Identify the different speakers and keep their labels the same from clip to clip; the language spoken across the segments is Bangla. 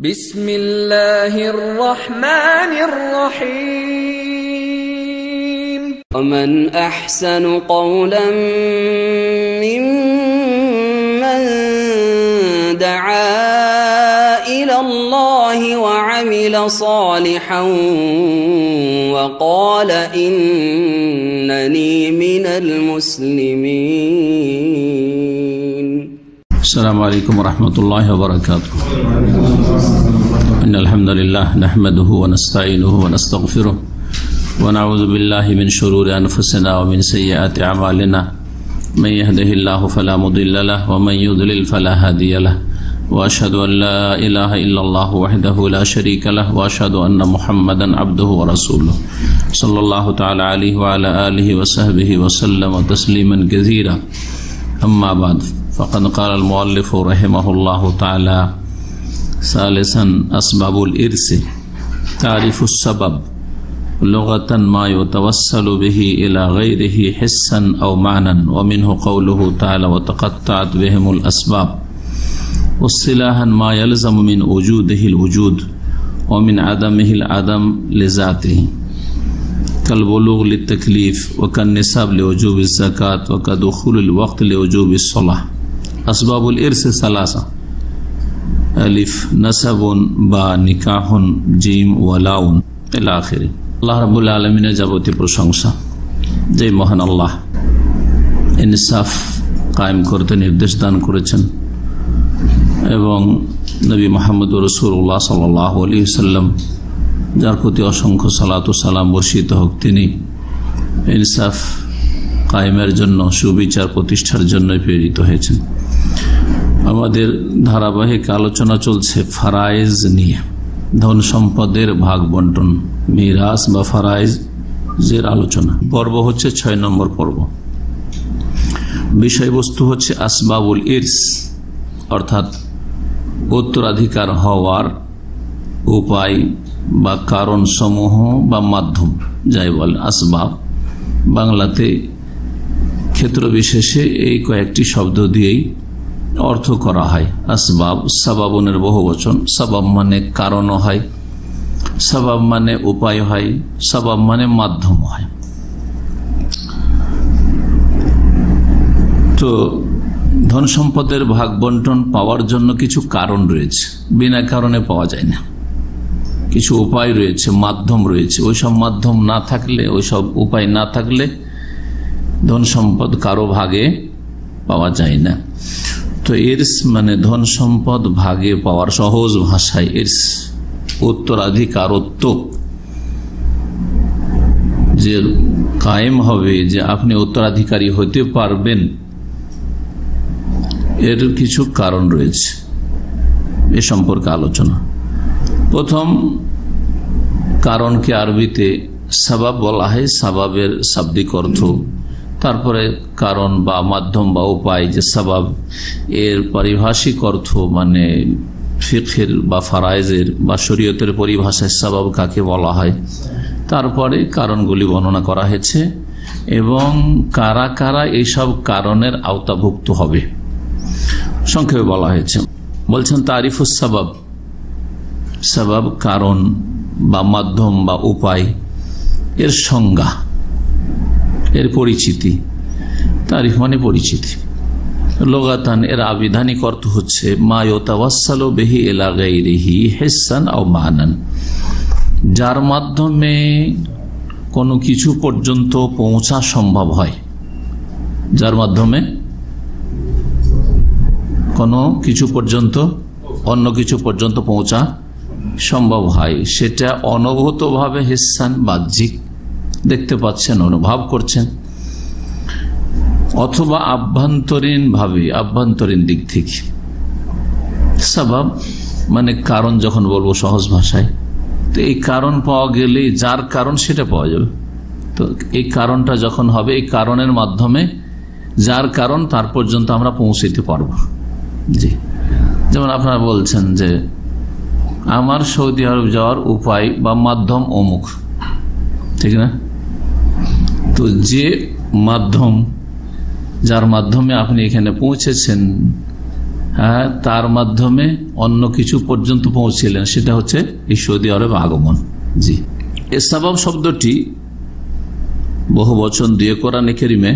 Speaker 1: বিসমিল্লাহির রহমানির রহিম।
Speaker 2: ومن أحسن قولا ممن دعا إلى الله وعمل صالحا وقال إنني من المسلمين.
Speaker 3: السلام عليكم ورحمة الله وبركاته. إن الحمد لله نحمده ونستعينه ونستغفره ونعوذ بالله من شرور أنفسنا ومن سيئات أعمالنا من يهده الله فلا مضل له ومن يضلل فلا هادي له وأشهد أن لا إله إلا الله وحده لا شريك له وأشهد أن محمدا عبده ورسوله صلى الله تعالى عليه وعلى آله وصحبه وسلم تسليما كثيرا. أما بعد فقد قال المؤلف رحمه الله تعالى ثالثا أسباب الإرث. تعريف السبب لغة ما يتوصل به إلى غيره حسا أو معنى، ومنه قوله تعالى وتقطعت بهم الأسباب. واصطلاحا ما يلزم من وجوده الوجود ومن عدمه العدم لذاته، كالبلوغ للتكليف وكالنساب لوجوب الزكاة وكدخول الوقت لوجوب الصلاة. أسباب الإرث ثلاثة: ألف نسب با نكاح جيم ولاون إلى آخره. আল্লাহ রাব্বুল আলামিনের যাবতীয় প্রশংসা, যে মহান আল্লাহ ইনসাফ কায়েম করতে নির্দেশ দান করেছেন এবং নবী মুহাম্মদ রাসূলুল্লাহ সাল্লাল্লাহু আলাইহি ওয়াসাল্লাম, যার প্রতি অসংখ্য সালাত ও সালাম বর্ষিত হোক, তিনি ইনসাফ কায়েমের জন্য, সুবিচার প্রতিষ্ঠার জন্য প্রেরিত হয়েছেন। আমাদের ধারাবাহিক আলোচনা চলছে ফারায়েজ নিয়ে, ধন সম্পদের ভাগ বন্টন, মিরাস বা ফারায়েজের আলোচনা। পর্ব হচ্ছে 6 নম্বর পর্ব। বিষয়বস্তু হচ্ছে আসবাবুল ইরস, অর্থাৎ উত্তরাধিকার হওয়ার উপায় বা কারণ সমূহ বা মাধ্যম, যাই বলে আসবাব। বাংলাতে ক্ষেত্র বিশেষে এই কয়েকটি শব্দ দিয়েই অর্থ করা হয়। আসবাব, সাবাবনের বহু বচন। সাবাব মানে কারণও হয়, সাবাব মানে উপায় হয়, সাবাব মানে মাধ্যম হয়। তো ধন সম্পদের ভাগ বন্টন পাওয়ার জন্য কিছু কারণ রয়েছে, বিনা কারণে পাওয়া যায় না। কিছু উপায় রয়েছে, মাধ্যম রয়েছে। ওইসব মাধ্যম না থাকলে, ওইসব উপায় না থাকলে ধন সম্পদ কারো ভাগে পাওয়া যায় না। তো ইরস মানে ধন সম্পদ ভাগে পাওয়ার সহজ ভাষায় ইরস উত্তরাধিকারত্ব, যে কায়েম হবে, যে আপনি উত্তরাধিকারী হতে পারবেন, এর কিছু কারণ রয়েছে। এ সম্পর্কে আলোচনা। প্রথম কারণকে আরবিতে সাবাব বলা হয়, সাবাবের শাব্দিক অর্থ। তারপরে কারণ বা মাধ্যম বা উপায়, যে সাবাব, এর পারিভাষিক অর্থ মানে ফিকহের বা ফারায়েজের বা শরীয়তের পরিভাষায় সাবাব কাকে বলা হয়। তারপরে কারণগুলি বর্ণনা করা হয়েছে এবং কারা কারা এইসব কারণের আওতাভুক্ত হবে সংক্ষেপে বলা হয়েছে। বলছেন তারিফুস সাবাব, সাবাব কারণ বা মাধ্যম বা উপায়, এর সংজ্ঞা, এর পরিচিতি। তারিফ মানে পরিচিতি। লগাতান এর আবিধানিক অর্থ হচ্ছে মা ইউতাওয়াসসালু বিহি ইলা গায়রিহি হিসসান আও মানান, যার মাধ্যমে কোনো কিছু পর্যন্ত পৌঁছা সম্ভব হয়। যার মাধ্যমে কোনো কিছু পর্যন্ত, অন্য কিছু পর্যন্ত পৌঁছা সম্ভব হয়, সেটা অনুভূতভাবে হিসসান বাহ্যিক, দেখতে পাচ্ছেন, অনুভব করছেন, অথবা আভ্যন্তরীণ ভাবে, আভ্যন্তরীণ দিক থেকে। সাবাব মানে কারণ যখন বলবো সহজ ভাষায়, তো এই কারণ পাওয়া গেলে যার কারণ সেটা পাওয়া যাবে। তো এই কারণটা যখন হবে, এই কারণের মাধ্যমে যার কারণ তার পর্যন্ত আমরা পৌঁছতে পারবো। জি, যেমন আপনারা বলছেন যে আমার সৌদি আরব যাওয়ার উপায় বা মাধ্যম অমুক, ঠিক না? তো যে মাধ্যম, যার মাধ্যমে আপনি এখানে পৌঁছেছেন, তার মাধ্যমে অন্য কিছু পর্যন্ত পৌঁছিলেন, সেটা হচ্ছে এই সৌদি আরব আগমন। জি, এ সাবাব শব্দটি বহু বচন দিয়ে কোরআনে কারিমে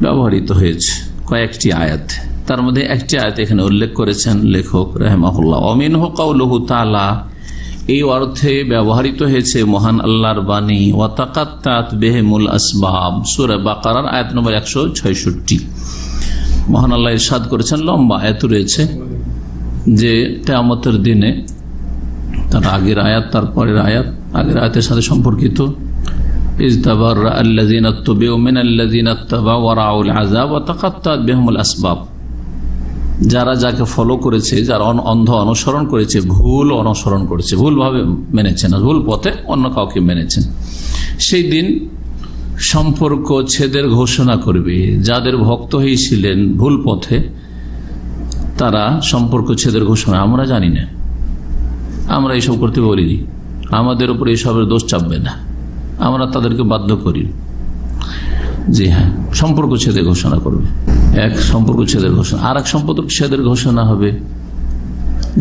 Speaker 3: ব্যবহৃত হয়েছে কয়েকটি আয়াত। তার মধ্যে একটি আয়াত এখানে উল্লেখ করেছেন লেখক রাহিমাহুল্লাহ, অমিনহু কাউলুহু তাআলা, এই অর্থে ব্যবহৃত হয়েছে মহান আল্লাহর বাণী, ওয়া তাকাত্তাত বিহিমুল আসবাব, সূরা বাকারার আয়াত নম্বর 166। মহান আল্লাহ ইরশাদ করেছেন, লম্বা আয়াত রয়েছে, যে কিয়ামতের দিনে, তার আগের আয়াত তারপরের আয়াত, আগের আয়াতের সাথে সম্পর্কিত, ইজতাবাররা আল্লাযীনা ইত্তাবাউ মিনাল্লাযীনা ইত্তাবাউ ওয়া রাআউল আযাব ওয়া তাকাত্তাত বিহিমুল আসবাব, যারা যাকে ফলো করেছে, যারা অন্ধ অনুসরণ করেছে, ভুল অনুসরণ করেছে, ভুলভাবে মেনেছেন, ভুল পথে অন্য কাউকে মেনেছেন, সেই দিন সম্পর্ক ছেদের ঘোষণা করবে। যাদের ভক্ত হয়েছিলেন ভুল পথে, তারা সম্পর্ক ছেদের ঘোষণা, আমরা জানি না, আমরা এইসব করতে বলিনি, আমাদের উপর এইসবের দোষ চাপবে না, আমরা তাদেরকে বাধ্য করি। জি হ্যাঁ, সম্পর্ক ছেদের ঘোষণা করবে। এক সম্পর্ক ছেদের ঘোষণা, আর এক সম্পর্ক ছেদের ঘোষণা হবে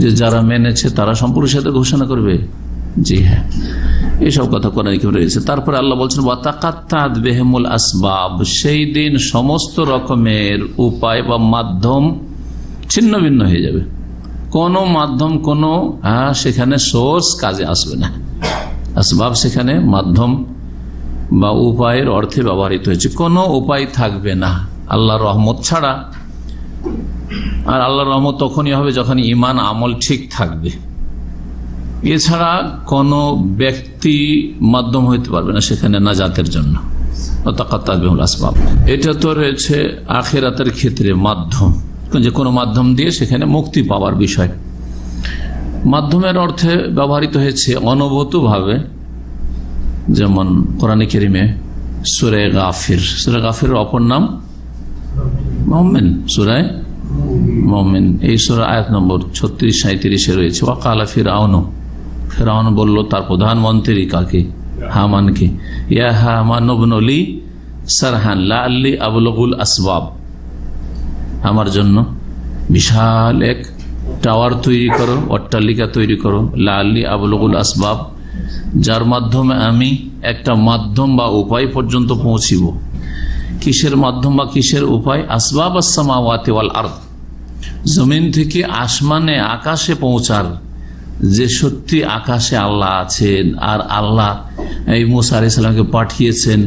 Speaker 3: যে যারা মেনেছে তারা সম্পর্ক ছেদের ঘোষণা করবে। জি হ্যাঁ, এইসব কথা কোরআনে কারিমে রয়েছে। তারপরে আল্লাহ বলছেন, ওয়া তাকাত্তাত বিহিমুল আসবাব, সেই দিন সমস্ত রকমের উপায় বা মাধ্যম ছিন্ন ভিন্ন হয়ে যাবে। কোনো মাধ্যম, কোনো সেখানে সোর্স কাজে আসবে না। আসবাব সেখানে মাধ্যম বা উপায়ের অর্থে ব্যবহৃত হয়েছে। কোনো উপায় থাকবে না আল্লাহর রহমত ছাড়া। আর আল্লাহর রহমত তখনই হবে যখন ঈমান আমল ঠিক থাকবে। এছাড়া কোনো ব্যক্তি মাধ্যম হইতে পারবে না সেখানে নাজাতের জন্য। আসবাব, এটা তো রয়েছে আখিরাতের ক্ষেত্রে মাধ্যম, যে কোনো মাধ্যম দিয়ে সেখানে মুক্তি পাওয়ার বিষয়। মাধ্যমের অর্থে ব্যবহৃত হয়েছে অনুভূতভাবে, যেমন কোরআনে কারিমে সূরা গাফির, সূরা গাফিরের অপর নাম মুমিন, সূরা মুমিন। এই সূরা আয়াত নম্বর 36-37 রয়েছে, ওয়াকালা ফিরআউন, ফিরআউন বলল তার প্রধানমন্ত্রী কাকে, হামানকে, ইয়া হামান ইবনু লি সারহান লাআল্লি আবলুগুল আসবাব, আমার জন্য বিশাল এক টাওয়ার তৈরি করো, অট্টালিকা তৈরি করো, লাআল্লি আবলুগুল আসবাব, যার মাধ্যমে আমি একটা মাধ্যম বা উপায় পর্যন্ত পৌঁছিব। কিসের মাধ্যম বা কিসের উপায়? আসবাব আস-সামাওয়াতি ওয়াল আরদ, জমিন থেকে আসমানে আকাশে পৌঁছার, যে সত্যি আকাশে আল্লাহ আছেন আর আল্লাহ এই মুসা আলাইহিস সালামকে পাঠিয়েছেন,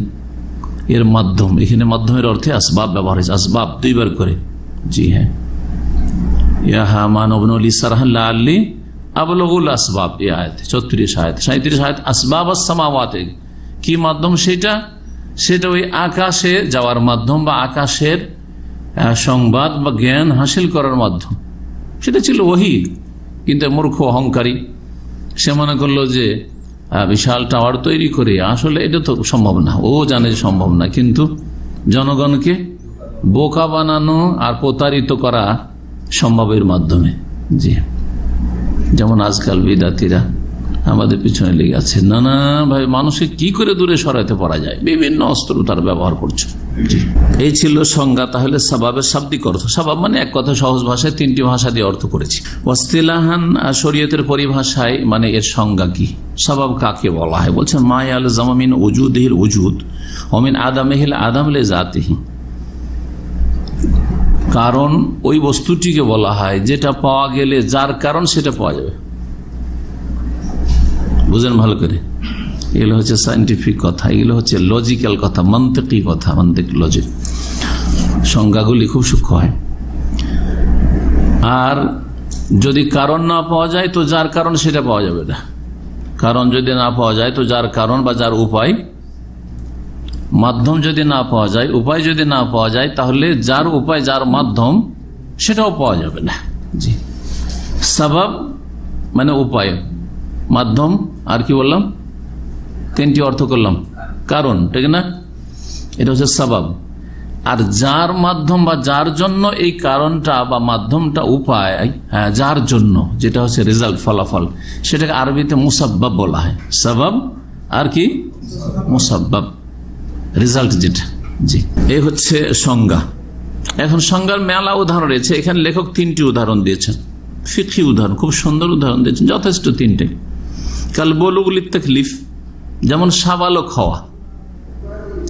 Speaker 3: এর মাধ্যম। এখানে মাধ্যমের অর্থে আসবাব ব্যবহার হয়েছে, আসবাব দুইবার করে। জি হ্যাঁ, ইয়া হামান ইবনু লি সারহান লাআল্লি আবলুগুল আসবাব, এই আয়াত 34 আয়াত 37 আয়াত। আসবাব আস-সামাওয়াতি, কি মাধ্যম সেটা? সেটা ওই আকাশে যাওয়ার মাধ্যম বা আকাশের সংবাদ বা জ্ঞান হাসিল করার মাধ্যম। সেটা ছিল ওহী। কিন্তু মূর্খ অহংকারী সে মনে করলো যে বিশাল টাওয়ার তৈরি করে, আসলে এটা তো সম্ভব না, ও জানে সম্ভব না, কিন্তু জনগণকে বোকা বানানো আর প্রতারিত করা সম্ভবের মাধ্যমে। জি, যেমন আজকাল বিদাতিরা আমাদের পিছনে লেগে আছে, নানা ভাই মানুষকে কি করে দূরে সরাতে পারা যায়, বিভিন্ন অস্ত্র তার ব্যবহার করছে। এই ছিল সংজ্ঞা। তাহলে সাবাবের শাব্দিক অর্থ, সাবাব মানে এক কথা সহজ ভাষায় 3টি ভাষা দিয়ে অর্থ করেছি। ওয়াসতিলাহান, শরীয়তের পরিভাষায় মানে এর সংজ্ঞা কি, সাবাব কাকে বলা হয়? বলছেন মায়াল জামামিন উজুদিহিল উজুদ ওমিন আদামিহিল আদাম লে জাতিহি, কারণ ওই বস্তুটিকে বলা হয় যেটা পাওয়া গেলে যার কারণ সেটা পাওয়া যাবে। বুঝেন ভালো করে, এগুলো হচ্ছে সায়েন্টিফিক কথা, এগুলো হচ্ছে লজিক্যাল কথা, মন্তিকি কথা, মন্তিক লজিক। সংজ্ঞাগুলি খুব সূক্ষ্ম হয়। আর যদি কারণ না পাওয়া যায় তো যার কারণ সেটা পাওয়া যাবে না। কারণ যদি না পাওয়া যায় তো যার কারণ বা যার উপায়, মাধ্যম যদি না পাওয়া যায়, উপায় যদি না পাওয়া যায়, তাহলে যার উপায় যার মাধ্যম সেটাও পাওয়া যাবে না। জি, সাবাব মানে উপায়, মাধ্যম, আর কি বললাম 3টি অর্থ করলাম, কারণ, ঠিক না? এটা হচ্ছে সাবাব। আর যার মাধ্যম বা যার জন্য এই কারণটা বা মাধ্যমটা উপায়, যার জন্য, যেটা হচ্ছে রেজাল্ট, ফলাফল, সেটাকে আরবিতে মুসাব্বাব বলা হয়। সাবাব আর কি মুসাব্বাব, রেজাল্ট যেটা। জি, এই হচ্ছে সংজ্ঞা এখন সংজ্ঞার মেলা উদাহরণ রয়েছে, এখানে লেখক 3টি উদাহরণ দিয়েছেন, ফিকহি উদাহরণ, খুব সুন্দর উদাহরণ দিয়েছেন, যথেষ্ট 3টে। কাল বুলুগ লিত-তাকলিফ, যেমন সাবালক হওয়া,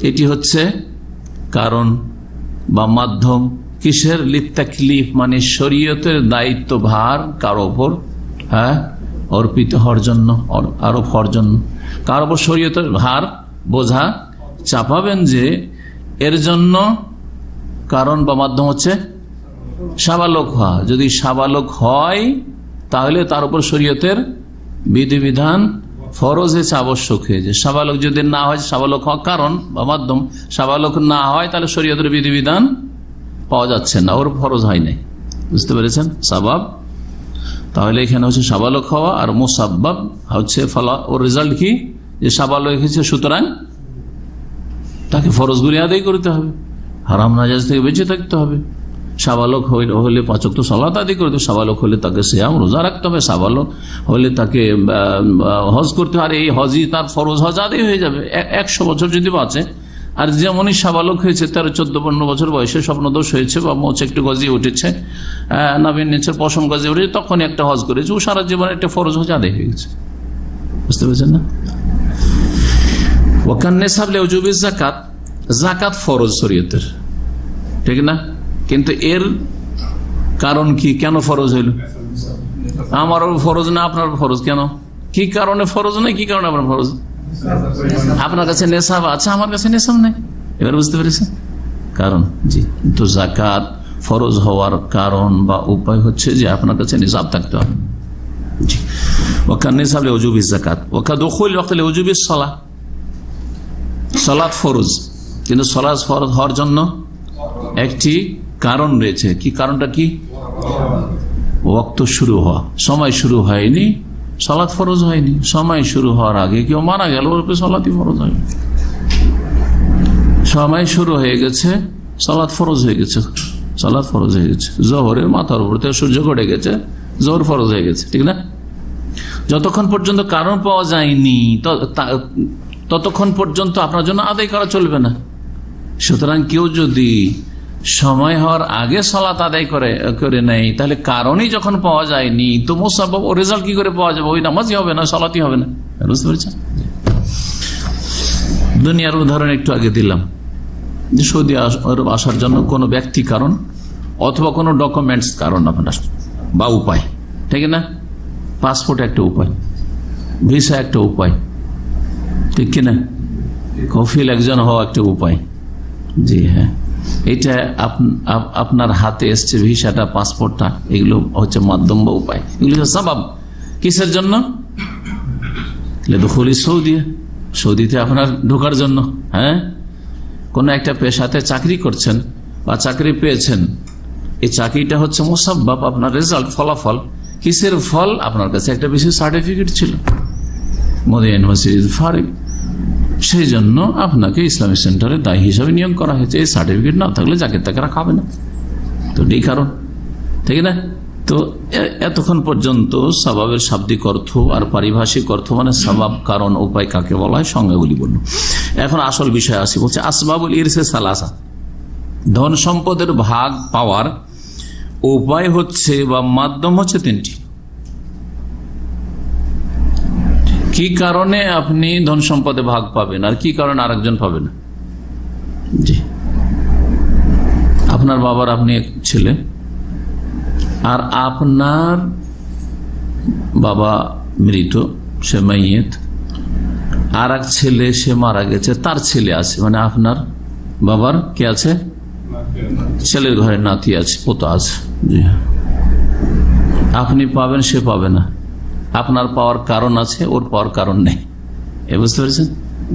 Speaker 3: এটি হচ্ছে কারণ বা মাধ্যম কিসের? লিত-তাকলিফ, মানে শরীয়তের দায়িত্ব ভার কারো ওপর অর্পিত হওয়ার জন্য, আরোপ হওয়ার জন্য। কারো ওপর শরীয়তের ভার বোঝা চাপাবেন, যে এর জন্য কারণ বা মাধ্যম হচ্ছে সাবালক হওয়া। যদি সাবালক হয় তাহলে তার উপর শরীয়তের বিধিবিধান ফরজ হয়েছে, আবশ্যক হয়েছে। সাবালক যদি না হয়, সাবালক হওয়া কারণ বা মাধ্যম, সাবালক না হয় তাহলে শরীয়তের বিধিবিধান পাওয়া যাচ্ছে না, ওর ফরজ হয় নাই। বুঝতে পেরেছেন? সাবাব তাহলে এখানে হচ্ছে সাবালক হওয়া, আর মুসাব্বাব হচ্ছে ফলা, ওর রেজাল্ট কি? যে সাবালক হয়েছে, সুতরাং তাকে ফরজগুলি আদায় করতে হবে, হারাম নাজায়েজ থেকে বেঁচে থাকতে হবে। সাবালক হলে 5 ওয়াক্ত সালাত আদায় করতে হবে, সাবালক হলে তাকে সিয়াম রোজা রাখতে হবে, সাবালক হলে তাকে হজ করতে হবে, আর এই হজই তার ফরজ হজ আদায় হয়ে যাবে 100 বছর যদি বাঁচে। আর যেমনই সাবালক হয়েছে, 13, 14, 15 বছর বয়সে স্বপ্নদোষ হয়েছে বা মোচ একটু গজিয়ে উঠেছে, নাভির নিচের পশম গজিয়ে উঠেছে, তখনই একটা হজ করেছে, ও সারা জীবনে একটা ফরজ হজ আদায় হয়ে গেছে। বুঝতে পেরেছেন না? ওয়াকান নিসাব লিউজুবিজ যাকাত, যাকাত ফরজ শরীয়তের, ঠিক না? কিন্তু এর কারণ কি? কেন ফরজ হইল? আমারও ফরজ না, আপনার ফরজ কেন? কি কারণে ফরজ নাই, কি কারণে আপনার ফরজ? আপনার কাছে নেশাব আছে, আমার কাছে নেশাব নাই। এবার বুঝতে পেরেছেন কারণ? জি। তো যাকাত ফরজ হওয়ার কারণ বা উপায় হচ্ছে যে আপনার কাছে নিসাব থাকতে হবে। জি। ওয়াকান নিসাব লিউজুবিজ যাকাত ওয়া দুখুল ওয়াক্ত লিউজুবিজ সালাহ, সালাত ফরজ, কিন্তু সালাত ফরজ হওয়ার জন্য একটি কারণ রয়েছে। কি কারণটা? কি? ওয়াক্ত শুরু হওয়া, সময় শুরু হয়নি, সালাত ফরজ হয়নি। সময় শুরু হওয়ার আগে কেউ মারা গেল, ওর উপরে সালাতই ফরজ হয়নি। সময় শুরু হয়ে গেছে, সালাত ফরজ হয়ে গেছে, সালাত ফরজ হয়ে গেছে। জোহরের মাথার উপর থেকে সূর্য গড়ে গেছে, জোহর ফরজ হয়ে গেছে, ঠিক না? যতক্ষণ পর্যন্ত কারণ পাওয়া যায়নি ততক্ষণ পর্যন্ত আপনার জন্য আদায় করা চলবে না। সুতরাং কেউ যদি সময় হওয়ার আগে সালাত আদায় করে নেয়, তাহলে কারণই যখন পাওয়া যায়নি, তো মুসাব্বাব ও রেজাল্ট কি করে পাওয়া যাবে? ওই নামাজই হবে না, সালাতই হবে না। বুঝতে পেরেছেন? দুনিয়ার উদাহরণ একটু আগে দিলাম, যে সৌদি আরব আসার জন্য কোনো ব্যক্তি কারণ অথবা কোনো ডকুমেন্টস কারণ আপনার বা উপায়, ঠিক না? পাসপোর্ট একটা উপায়, ভিসা একটা উপায়, ঠিক কিনা? কফিল একজন হওয়া একটা উপায়। জি হ্যাঁ, এটা আপনার হাতে এসছে, ভিসাটা, পাসপোর্টটা, এগুলো হচ্ছে মাধ্যম বা উপায়, এগুলো সাবাব। কিসের জন্য? দুখুলি সৌদি, সৌদিতে আপনার ঢোকার জন্য। হ্যাঁ, কোন একটা পেশাতে চাকরি করছেন বা চাকরি পেয়েছেন, এই চাকরিটা হচ্ছে মুসাব্বাব, আপনার রেজাল্ট, ফলাফল। কিসের ফল? আপনার কাছে একটা বিশেষ সার্টিফিকেট ছিল, মদিনা ইউনিভার্সিটির ফারিক, সেই জন্য আপনাকে ইসলামিক সেন্টারে দায়ী হিসাবে নিয়োগ করা হয়েছে। এই সার্টিফিকেট না থাকলে যাকে তাকে রাখা হবে না, তো এই কারণ, ঠিক না? তো এতক্ষণ পর্যন্ত সাবাবের শাব্দিক অর্থ আর পারিভাষিক অর্থ, মানে সাবাব, কারণ, উপায় কাকে বলা হয়, সংজ্ঞাগুলি বলল। এখন আসল বিষয় আসি, বলছে আসবাবুল ইরসে সালাসা, ধন সম্পদের ভাগ পাওয়ার উপায় হচ্ছে বা মাধ্যম হচ্ছে 3টি। কি কারণে আপনি ধন সম্পদে ভাগ পাবেন আর কি কারণে আরেকজন পাবে না? জি, আপনার বাবার আপনি এক ছেলে, আর আপনার বাবা মৃত, সে মাইয়েত, আর এক ছেলে সে মারা গেছে, তার ছেলে আছে, মানে আপনার বাবার কে আছে? ছেলের ঘরে নাতি আছে, পোতা আছে। জি, আপনি পাবেন, সে পাবে না। আপনার পাওয়ার কারণ আছে, ওর পাওয়ার কারণ নেই। বুঝতে পেরেছেন?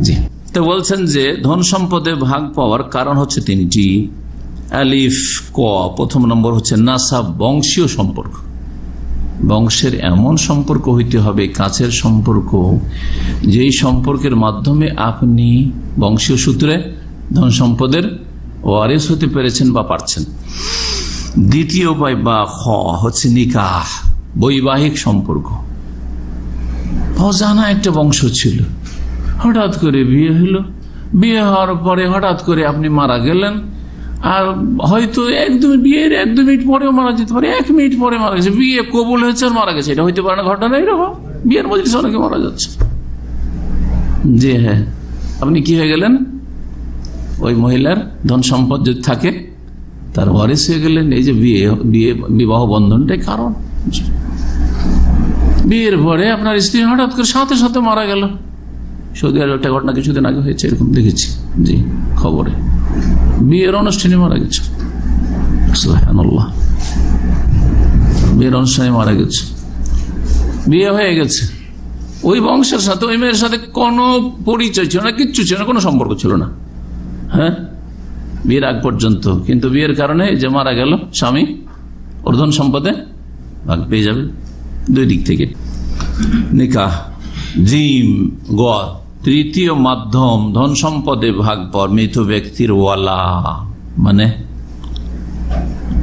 Speaker 3: জি। তো বলছেন যে ধন সম্পদে ভাগ পাওয়ার কারণ হচ্ছে 3টি। আলিফ ক, প্রথম নম্বর হচ্ছে নাসাব, বংশীয় সম্পর্ক। বংশের এমন সম্পর্ক হইতে হবে, কাছের সম্পর্ক, যেই সম্পর্কের মাধ্যমে আপনি বংশীয় সূত্রে ধন সম্পদের ওয়ারিস হতে পেরেছেন বা পারছেন। দ্বিতীয় উপায় বা খ হচ্ছে নিকাহ, বৈবাহিক সম্পর্ক। অজানা একটা বংশ ছিল, হঠাৎ করে বিয়ে হলো, বিয়ে হওয়ার পরে হঠাৎ করে আপনি মারা গেলেন, আর হয়তো বিয়ের 1-2 মিনিট পরেও মারা যেতে পারে, 1 মিনিট পরে মারা গেছে, বিয়ে কবুল হয়েছে আর মারা গেছে, এটা হইতে পারে না ঘটনা এরকম। বিয়ের মজলিসে অনেকে মারা যাচ্ছে। জি হ্যাঁ, আপনি কি হয়ে গেলেন? ওই মহিলার ধন সম্পদ যদি থাকে তার ওয়ারিস হয়ে গেলেন। এই যে বিবাহ বন্ধনটাই কারণ। বিয়ের পরে আপনার স্ত্রী হঠাৎ করে সাথে সাথে মারা গেল। সৌদি আরবে একটা ঘটনা কিছুদিন আগে হয়েছে, এরকম দেখেছি জি খবরে। বিয়ের অনুষ্ঠানে মারা গেছে, সুবহানাল্লাহ, বিয়ের অনুষ্ঠানে মারা গেছে। বিয়ে হয়ে গেছে, ওই বংশের সাথে ওই মেয়ের সাথে কোনো পরিচয় ছিল না, কিচ্ছু ছিল না, কোনো সম্পর্ক ছিল না, হ্যাঁ, বিয়ের আগ পর্যন্ত। কিন্তু বিয়ের কারণে যে মারা গেল স্বামী, ওর ধন সম্পদে ভাগ পেয়ে যাবে দুই দিক থেকে। নিকাহ জিম গ তৃতীয় মাধ্যম ধন সম্পদে ভাগ পর মৃত ব্যক্তির ওয়ালা, মানে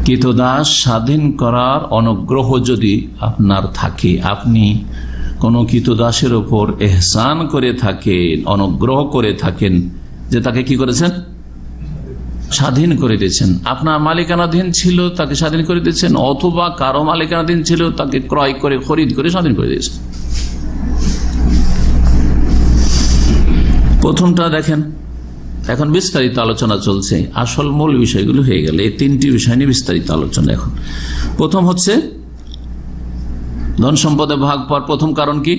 Speaker 3: কৃতদাস স্বাধীন করার অনুগ্রহ যদি আপনার থাকে, আপনি কোন কৃতদাসের উপর এহসান করে থাকেন, অনুগ্রহ করে থাকেন, যে তাকে কি করেছেন? স্বাধীন করে দিয়েছেন। আপনার মালিকানাধীন ছিল, তাকে স্বাধীন করে দিয়েছেন, অথবা কারো মালিকানাধীন ছিল, তাকে ক্রয় করে খরিদ করে স্বাধীন করে দিয়েছেন। প্রথমটা দেখেন, এখন বিস্তারিত আলোচনা চলছে, আসল মূল বিষয়গুলো হয়ে গেল। এই 3টি বিষয় নিয়ে বিস্তারিত আলোচনা। এখন প্রথম হচ্ছে ধন সম্পদে ভাগ পাওয়ার প্রথম কারণ কি?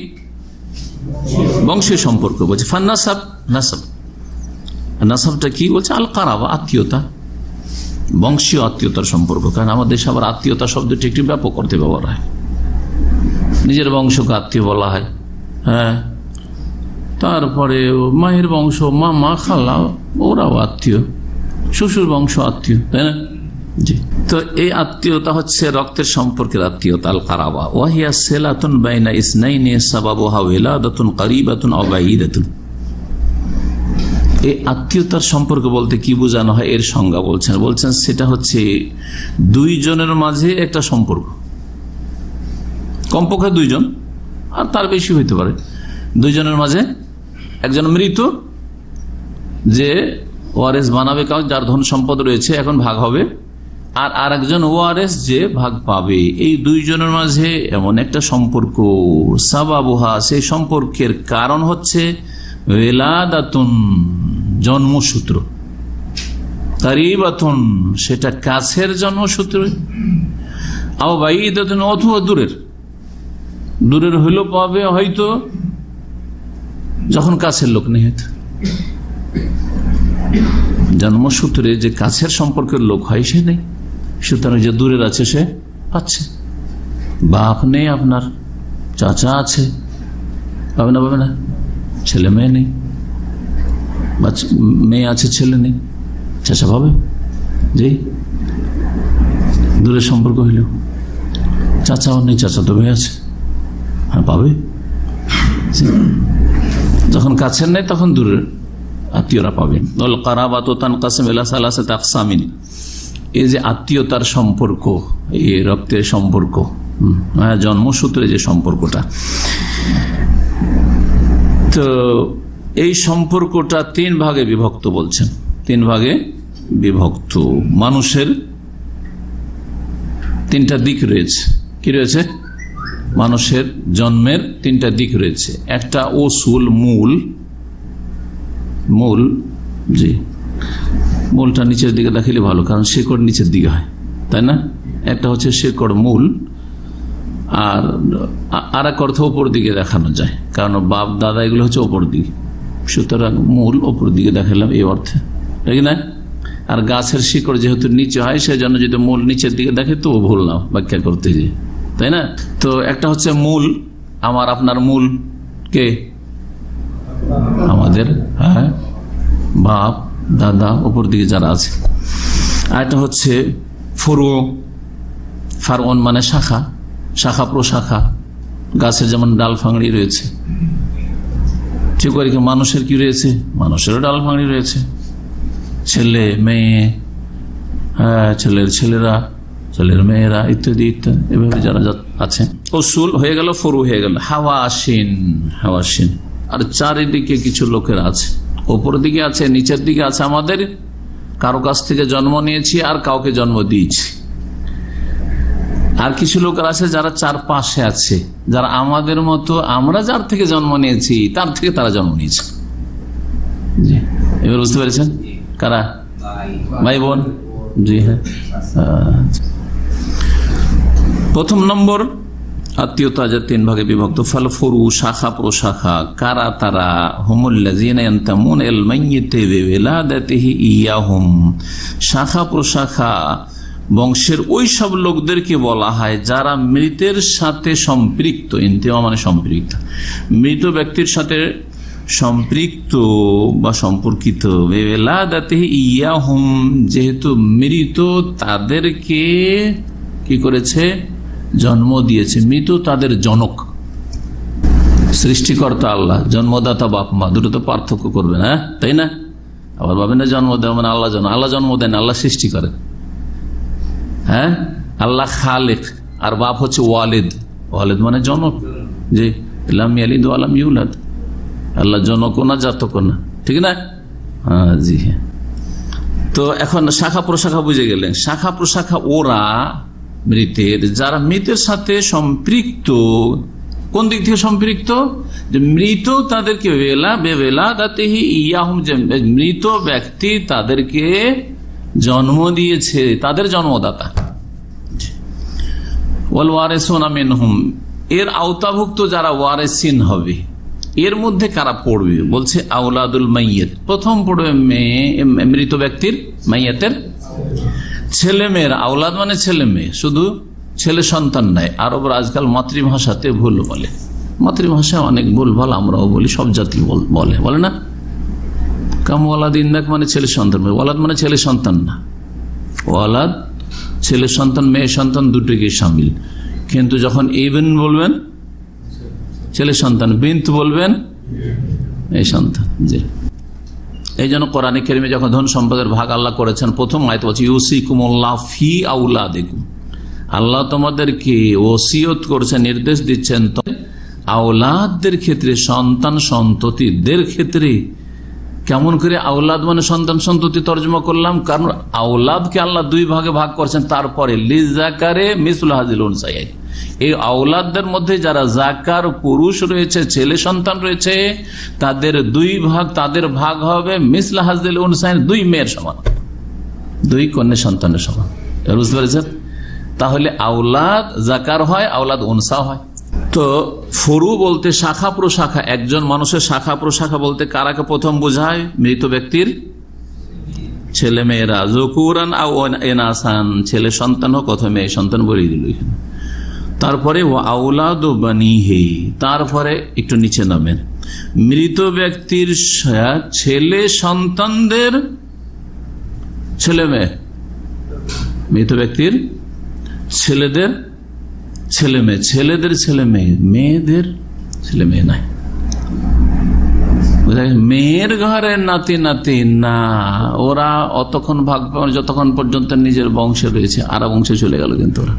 Speaker 3: বংশীয় সম্পর্ক। বলছে ফান্নাসাব, নাসাব। নাসাবটা কি বলছে? আল কারাবা, আত্মীয়তা, বংশীয় আত্মীয়তার সম্পর্ক। কারণ আমাদের দেশে আবার আত্মীয়তা শব্দটি একটি ব্যাপক অর্থে ব্যবহার হয়। নিজের বংশকে আত্মীয় বলা হয়, হ্যাঁ। তারপরে মায়ের বংশ, মামা খালা, ওরাও আত্মীয়, শ্বশুর বংশ আত্মীয়, তাই না? জি। তো এই আত্মীয়তা হচ্ছে রক্তের সম্পর্কের আত্মীয়তা, আল কারাবা। ওয়াহিয়া সিলাতুন বাইনা ইসনাইনি সাবাবুহা ওয়ালাদাতুন কারিবাতুন আও বাঈদাতুন। এই আত্মীয়তার সম্পর্ক বলতে কি বোঝানো হয়, এর সংজ্ঞা বলছেন সেটা হচ্ছে দুইজনের মাঝে একটা সম্পর্ক, কমপক্ষে 2 জন, আর তার বেশি হইতে পারে। 2 জনের মাঝে একজন মৃত, যে ওয়ারেস বানাবে, কাউ যার ধন সম্পদ রয়েছে এখন ভাগ হবে, আর আরেকজন ওয়ারেস যে ভাগ পাবে। এই 2 জনের মাঝে এমন একটা সম্পর্ক, সাবাবুহা, সেই সম্পর্কের কারণ হচ্ছে ওয়ালাদাতুন, জন্মসূত্র, কারিবাতুন, সেটা কাছের জন্মসূত্র, আও বাঈদাতুন, অথবা দূরের হইলেও পাবে হয়তো, যখন কাছের লোক নেই, হয়তো জন্মসূত্রে যে কাছের সম্পর্কের লোক হয় সে নেই, সুতরাং যে দূরের আছে সে পাচ্ছে। বাপ নেই আপনার, চাচা আছে, পাবে না, ছেলে মেয়ে নেই, মেয়ে আছে ছেলে নেই, চাচা পাবে, যে দূরের সম্পর্ক হইল। চাচাও নেই, চাচা তো মেয়ে আছে, হ্যাঁ পাবে। যখন কাছের নেই তখন দূরের আত্মীয়রা পাবেন। এই যে আত্মীয়তার সম্পর্ক, এই রক্তের সম্পর্ক, জন্মসূত্রে যে সম্পর্কটা, তো এই সম্পর্কটা 3 ভাগে বিভক্ত বলছেন। 3 ভাগে বিভক্ত। মানুষের 3টা দিক রয়েছে। কি রয়েছে? মানুষের জন্মের 3টা দিক রয়েছে। একটা ওসুল, মূল, জি, মূলটা নিচের দিকে দেখালে ভালো, কারণ শেকড় নিচের দিকে হয়, তাই না? একটা হচ্ছে শেকড়, মূল, আর এক অর্থ ওপর দিকে দেখানো যায়, কারণ বাপ দাদা এগুলো হচ্ছে ওপর দিকে, সুতরাং মূল ওপর দিকে দেখালাম এই অর্থে, ঠিক না? আর গাছের শিকড় যেহেতু নিচে হয়, সেজন্য যদি মূল নিচের দিকে দেখে তো ভুল না ব্যাখ্যা করতে যে, তাই না? তো একটা হচ্ছে মূল, আমার আপনার মূল কে? আমাদের, হ্যাঁ, বাপ দাদা ওপর দিকে যারা আছে। আর একটা হচ্ছে ফারওন, মানে শাখা প্রশাখা, গাছের যেমন ডাল ফাংড়ি রয়েছে, ঠিক করে মানুষের কি রয়েছে? মানুষেরও ডাল ফাংড়ি রয়েছে, ছেলে মেয়ে, হ্যাঁ, ছেলের ছেলেরা, ছেলের মেয়েরা, ইত্যাদি ইত্যাদি, এভাবে যারা আছে। উসুল হয়ে গেল, ফরু হয়ে গেল, হাওয়াসিন। আর চারিদিকে কিছু লোকের আছে, ওপর দিকে আছে, নিচের দিকে আছে, আমাদের কারো কাছ থেকে জন্ম নিয়েছি আর কাউকে জন্ম দিয়েছি। আর কিছু লোক আছে যারা চার পাশে আছে, যারা আমাদের মতো, আমরা যার থেকে জন্ম নিয়েছি তার থেকে তারা জন্ম নিয়েছে। এবার বুঝতে পেরেছেন কারা? ভাই বোন। জি হ্যাঁ। প্রথম নম্বর আত্মীয়তা যা তিন ভাগে বিভক্ত। ফল ফুরু, শাখা প্রশাখা। কারা তারা? হুমুল্লাযীনা ইয়ানতামুনা ইলাল মাইয়্যিতি বিওলাদাতিহি ইয়াহুম। শাখা প্রশাখা বংশের ওই সব লোকদেরকে বলা হয় যারা মৃতের সাথে সম্পৃক্ত। ইন্তেমা মানে সম্পৃক্ত, মৃত ব্যক্তির সাথে সম্পৃক্ত বা সম্পর্কিত। বিওলাদাতিহি ইয়াহুম, যেহেতু মৃত তাদেরকে কি করেছে? জন্ম দিয়েছে। মৃত তাদের জনক, সৃষ্টিকর্তা আল্লাহ, জন্মদাতা বাপ মা, দুটো তো পার্থক্য করবে না, তাই না? আবার ভাবেন না জন্ম দেয় মানে আল্লাহ জন্ম, আল্লাহ জন্ম দেন, আল্লাহ সৃষ্টি করেন। হ্যাঁ, আল্লাহ খালেক, আর বাপ হচ্ছে ওয়ালিদ। ওয়ালিদ মানে জনক, যে লাম ইয়ালিদ ওয়া লাম ইউলাদ। আল্লাহ জনক না, জাতক না, ঠিক না? হ্যাঁ, জি হ্যাঁ। তো এখন শাখা প্রশাখা বুঝে গেলেন। শাখা প্রশাখা ওরা মৃতের, যারা মৃতের সাথে সম্পৃক্ত। কোন দিক থেকে সম্পৃক্ত? যে মৃত তাদেরকে মৃত ব্যক্তি তাদেরকে জন্ম দিয়েছে, তাদের জন্মদাতা। ওয়াল ওয়ারিসুনা মিনহুম, এর আওতাভুক্ত যারা ওয়ারিসিন হবে। এর মধ্যে কারা পড়বে? বলছে আওলাদুল মাইয়্যিত। প্রথম পড়বে মৃত ব্যক্তির, মাইয়্যিতের ছেলে মেয়ের। আওলাদ মানে ছেলে মেয়ে, শুধু ছেলে সন্তান নাই। আরবরা আজকাল মাতৃভাষাতে ভুল বলে, মাতৃভাষায় অনেক ভুল ভাল আমরাও বলি, সব জাতি বলে না। কাম ওয়ালাদ ইন্দাক মানে ছেলে সন্তান, ওয়ালাদ মানে ছেলে সন্তান না। ওয়ালাদ ছেলে সন্তান, মেয়ে সন্তান দুটোকে সামিল। কিন্তু যখন ইবন বলবেন ছেলে সন্তান, বিন্ত বলবেন এই সন্তান। জি, এই জন্য কোরআনে কারিমে যখন ধন সম্পদের ভাগ আল্লাহ করেছেন, প্রথম আয়াত বলছে ইউসিকুমুল্লাহ ফি আওলাদিকুম। আল্লাহ তোমাদেরকে ওসিয়ত করছেন, নির্দেশ দিচ্ছেন আওলাদদের ক্ষেত্রে, সন্তান সন্ততিদের ক্ষেত্রে। কেমন করে আওলাদ মানে সন্তান সন্ততি তর্জমা করলাম? কারণ আওলাদকে আল্লাহ দুই ভাগে ভাগ করছেন। তারপরে লিজাকারে মিসলু হাযিল উনসায়াইন, এই আওলাদদের মধ্যে যারা জাকার পুরুষ রয়েছে, ছেলে সন্তান রয়েছে, তাদের দুই ভাগ, তাদের ভাগ হবে মিসলু হাযিল উনসায়াইন, দুই মেয়ের সমান, দুই কন্যা সন্তানের সমান। বুঝতে পেরেছেন? তাহলে আওলাদ জাকার হয়, আওলাদ উনসা হয়। তো ফুরু বলতে শাখা প্রশাখা, একজন মানুষের শাখা প্রশাখা বলতে কারাকে প্রথম বোঝায়? মৃত ব্যক্তির ছেলে মেয়েরা। যুকুরান আও ইনাসান, ছেলে সন্তান হোক অথবা মেয়ে সন্তান বলে দিল এখানে। তারপরে ও আওলাদ বানিহি, তারপরে একটু নিচে নামেন, মৃত ব্যক্তির ছেলে সন্তানদের ছেলে মেয়ে, মৃত ব্যক্তির ছেলেদের ছেলে মেয়ে, ছেলেদের ছেলে মেয়ে, মেয়েদের ছেলে মেয়ে নাই। মেয়ের ঘরে নাতি নাতি না, ওরা অতক্ষণ ভাগ পাবে যতক্ষণ পর্যন্ত নিজের বংশে রয়েছে, আর বংশে চলে গেল কিন্তু ওরা।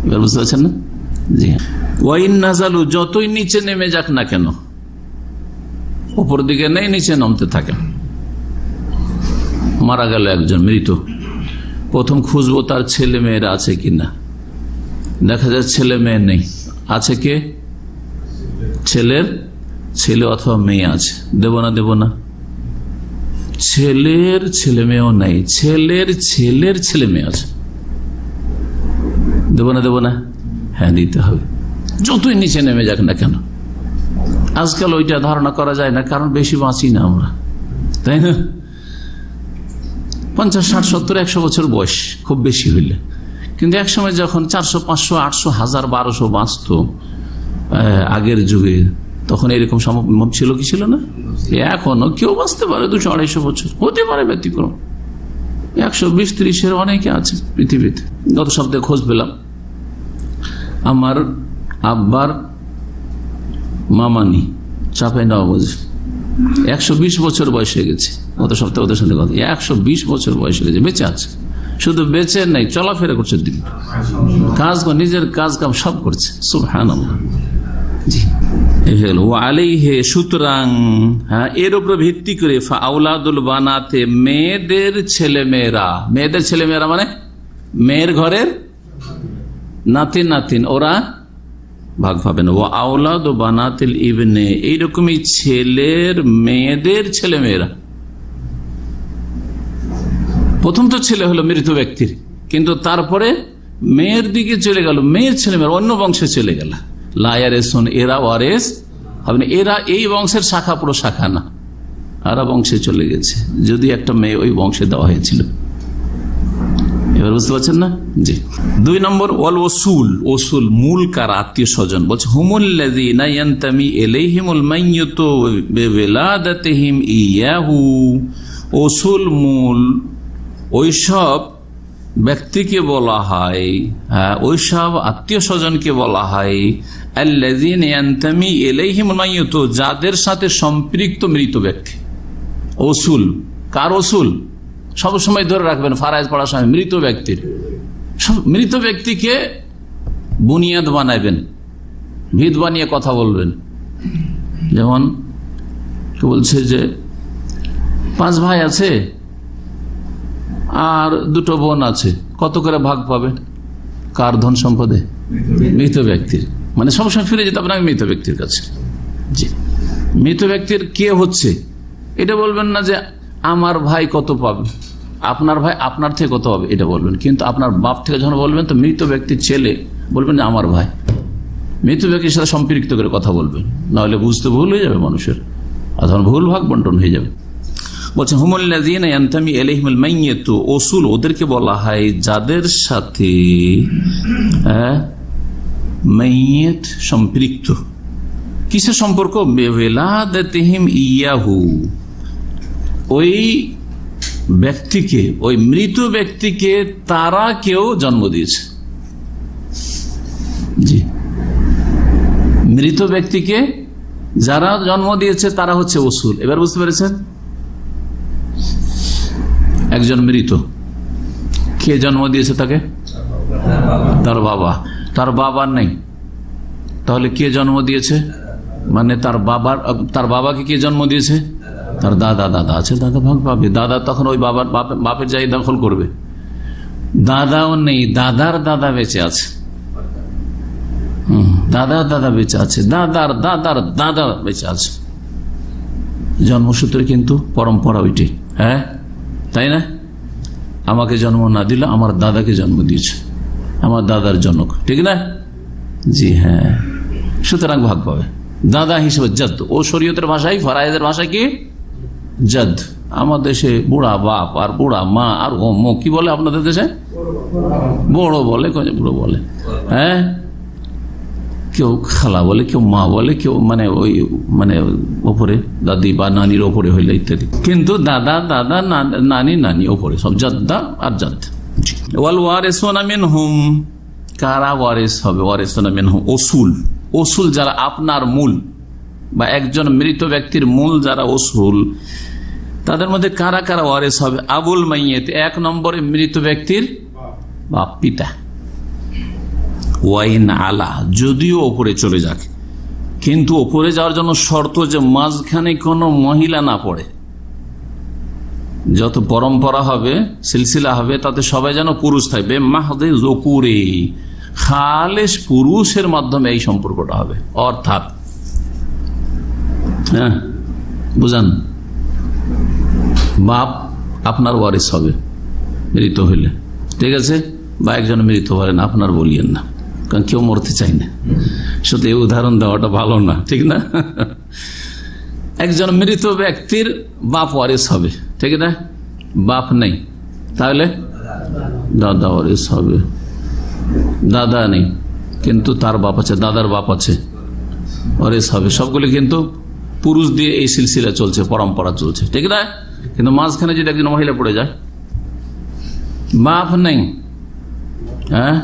Speaker 3: এবার বুঝতে পারছেন না? জি। ওয়াইন নাজালু, যতই নিচে নেমে যাক না কেন, উপর দিকে নেই, নিচে নামতে থাকে। মারা গেল একজন মৃত, প্রথম খুঁজবো তার ছেলে মেয়েরা আছে কিনা। দেখা যায় ছেলে মেয়ে নেই, আছে কে? ছেলের ছেলে অথবা মেয়ে আছে। দেব না? দেব না? ছেলের ছেলে মেয়েও নাই, ছেলের ছেলের ছেলে মেয়ে আছে। দেব না? দেব না? হ্যাঁ, দিতে হবে, যতই নিচে নেমে যাক না কেন। আজকাল ওইটা ধারণা করা যায় না, কারণ বেশি বাঁচি না আমরা, তাই না? 50, 60, 70, 100 বছর বয়স খুব বেশি হইলে। কিন্তু একসময় যখন 400, 500, 800, 1000, 1200 বাঁচত আগের যুগে, তখন এরকম সম্ভব ছিল কি ছিল না? এখনো কেউ বাঁচতে পারে 200-250 বছর, হতে পারে ব্যতিক্রম। 120-30 অনেকে আছে পৃথিবীতে। গত সপ্তাহে খোঁজ পেলাম, আমার আব্বার মামানি চাঁপাইনবাবগঞ্জ 120 বছর বয়স হয়ে গেছে। গত সপ্তাহে ওদের সাথে কথা, 120 বছর বয়স হয়ে গেছে, বেঁচে আছে। শুধু বেঁচে নেই, চলাফেরা করছে, দিন কাজ, নিজের কাজ কাম সব করছে। সুবহানাল্লাহ। জি, সুতরাং এর উপর ভিত্তি করে আওলাদুল বানাতে মেয়েদের ছেলেমেয়েরা মানে মেয়ের ঘরের নাতিন নাতিন ওরা ভাগ পাবেন। ও আওলাদ ও বানাতিল ইবনে, এইরকমই ছেলের মেয়েদের ছেলেমেয়েরা। প্রথম তো ছেলে হলো মৃত ব্যক্তির, কিন্তু তারপরে মেয়ের দিকে চলে গেল, মেয়ের ছেলেমেয়েরা অন্য বংশে চলে গেল। লায়ারেসুন, এরা ওয়ারেস হবে না, এরা এই বংশের শাখা পুরো শাখা না, আরা বংশে চলে গেছে, যদি একটা মেয়ে ওই বংশে দেওয়া হয়েছিল। এবার বুঝতে পারছেন না? জি। 2 নম্বর ওয়াল ওসুল, ওসুল মূল কার, আত্মীয় স্বজন। বলছে হুমুল্লাযীনা ইয়ানতামি ইলাইহিমুল মাইয়িতু বিওলাদাতিহিম ইয়াহু, ওসুল মূল ওইসব ব্যক্তিকে বলা হয়, ওইসব আত্মীয় স্বজনকে বলা হয় আল্লাযীনা ইয়ানতামি ইলাইহিমুল মাইয়িতু, যাদের সাথে সম্পৃক্ত মৃত ব্যক্তি। ওসুল কার? ওসুল সবসময় ধরে রাখবেন ফারায়েজ পড়ার সময়, মৃত ব্যক্তির, মৃত ব্যক্তিকে বুনিয়াদ বানাবেন, ভিত বানিয়ে কথা বলবেন। যেমন বলছে যে 5 ভাই আছে আর 2 বোন আছে, কত করে ভাগ পাবে? কার ধন সম্পদে? মৃত ব্যক্তির। মানে সবসময় ফিরে যেতে আপনাকে মৃত ব্যক্তির কাছে। জি, মৃত ব্যক্তির কে হচ্ছে এটা বলবেন না যে আমার ভাই কত পাবে, আপনার ভাই আপনার থেকে কত হবে এটা বলবেন, কিন্তু আপনার বাপ থেকে যখন বলবেন তো মৃত ব্যক্তির ছেলে বলবেন যে আমার ভাই, মৃত ব্যক্তির সাথে সম্পৃক্ত করে কথা বলবেন, নাহলে বুঝতে ভুল হয়ে যাবে মানুষের, আর তখন ভুল ভাগ বন্টন হয়ে যাবে। বলছেন হুমুল্লাযীনা ইয়ানতামি ইলাইহিমুল মাইয়িতু, ওসুল ওদেরকে বলা হয় যাদের সাথে মাইয়িত সম্পৃক্ত। কিসের সম্পর্ক? বিওলাদাতিহিম ইয়াহু, ওই ব্যক্তিকে, ওই মৃত ব্যক্তিকে তারা কেউ জন্ম দিয়েছে। জি, মৃত ব্যক্তিকে যারা জন্ম দিয়েছে তারা হচ্ছে ওসুল। এবার বুঝতে পেরেছেন? একজন মৃত, কে জন্ম দিয়েছে তাকে? তার বাবা। তার বাবার নেই, তাহলে কে জন্ম দিয়েছে? মানে তার বাবাকে কে জন্ম দিয়েছে? তার দাদা। দাদা আছে, দাদা ভাগ পাবে। দাদা তখন ওই বাপের জায়গা দখল করবে। দাদাও নেই, দাদার দাদা বেঁচে আছে, দাদার দাদা বেঁচে আছে, দাদার দাদার দাদা বেঁচে আছে। জন্মসূত্রে কিন্তু পরম্পরা ওইটি, হ্যাঁ তাই না? আমাকে জন্ম না দিলে আমার দাদাকে জন্ম দিয়েছে, আমার দাদার জনক, ঠিক না? জি হ্যাঁ, সুতরাং ভাগ পাবে দাদা হিসেবে জাদ। ও শরীয়তের ভাষায়, ফরায়েজের ভাষা কি? জাদ। আমার দেশে বুড়া বাপ আর বুড়া মা আর কি বলে আপনাদের দেশে? বড় বলে, বুড়ো বলে, হ্যাঁ, কেউ খালা বলে, কেউ মা বলে, কেউ মানে ওই মানে ওপরে দাদি বা নানির ওপরে হইলে ইত্যাদি। কিন্তু দাদা দাদা, নানি নানি ওপরে, সব জাদ্দা আর জাদ। ওয়াল ওয়ারিসুনা মিনহুম, কারা ওয়ারিস হবে? ওয়ারিসুনা মিনহুম ওসুল, ওসুল যারা আপনার মূল বা একজন মৃত ব্যক্তির মূল যারা ওসুল, তাদের মধ্যে কারা কারা ওয়ারিস হবে? আবুল মাইয়িত, 1 নম্বরে মৃত ব্যক্তির বাপ, পিতা। ওয়াইন আলা, যদিও ওপরে চলে যাক, কিন্তু ওপরে যাওয়ার জন্য শর্ত যে মাঝখানে কোনো মহিলা না পড়ে। যত পরম্পরা হবে, সিলসিলা হবে, তাতে সবাই যেন পুরুষ থাকবে। মাহদে যকুরে, খালেস পুরুষের মাধ্যমে এই সম্পর্কটা হবে। অর্থাৎ হ্যাঁ বুঝান, বাপ আপনার ওয়ারিস হবে মৃত হইলে, ঠিক আছে? বা একজন মৃত হলেন, আপনার বলিয়েন না, কারণ কেউ মরতে চাই না। শুধু এই উদাহরণ দেওয়াটা ভালো না, ঠিক না? একজন মৃত ব্যক্তির বাপ ওয়ারিস হবে, ঠিক না? বাপ নেই, তাহলে দাদা ওয়ারিস হবে। দাদা নেই, কিন্তু তার বাপ আছে, দাদার বাপ আছে, ওয়ারিস হবে। সবগুলি কিন্তু পুরুষ দিয়ে এই সিলসিলা চলছে, পরম্পরা চলছে, ঠিক না? কিন্তু মাঝখানে যদি একজন মহিলা পড়ে যায়, বাপ নেই, হ্যাঁ,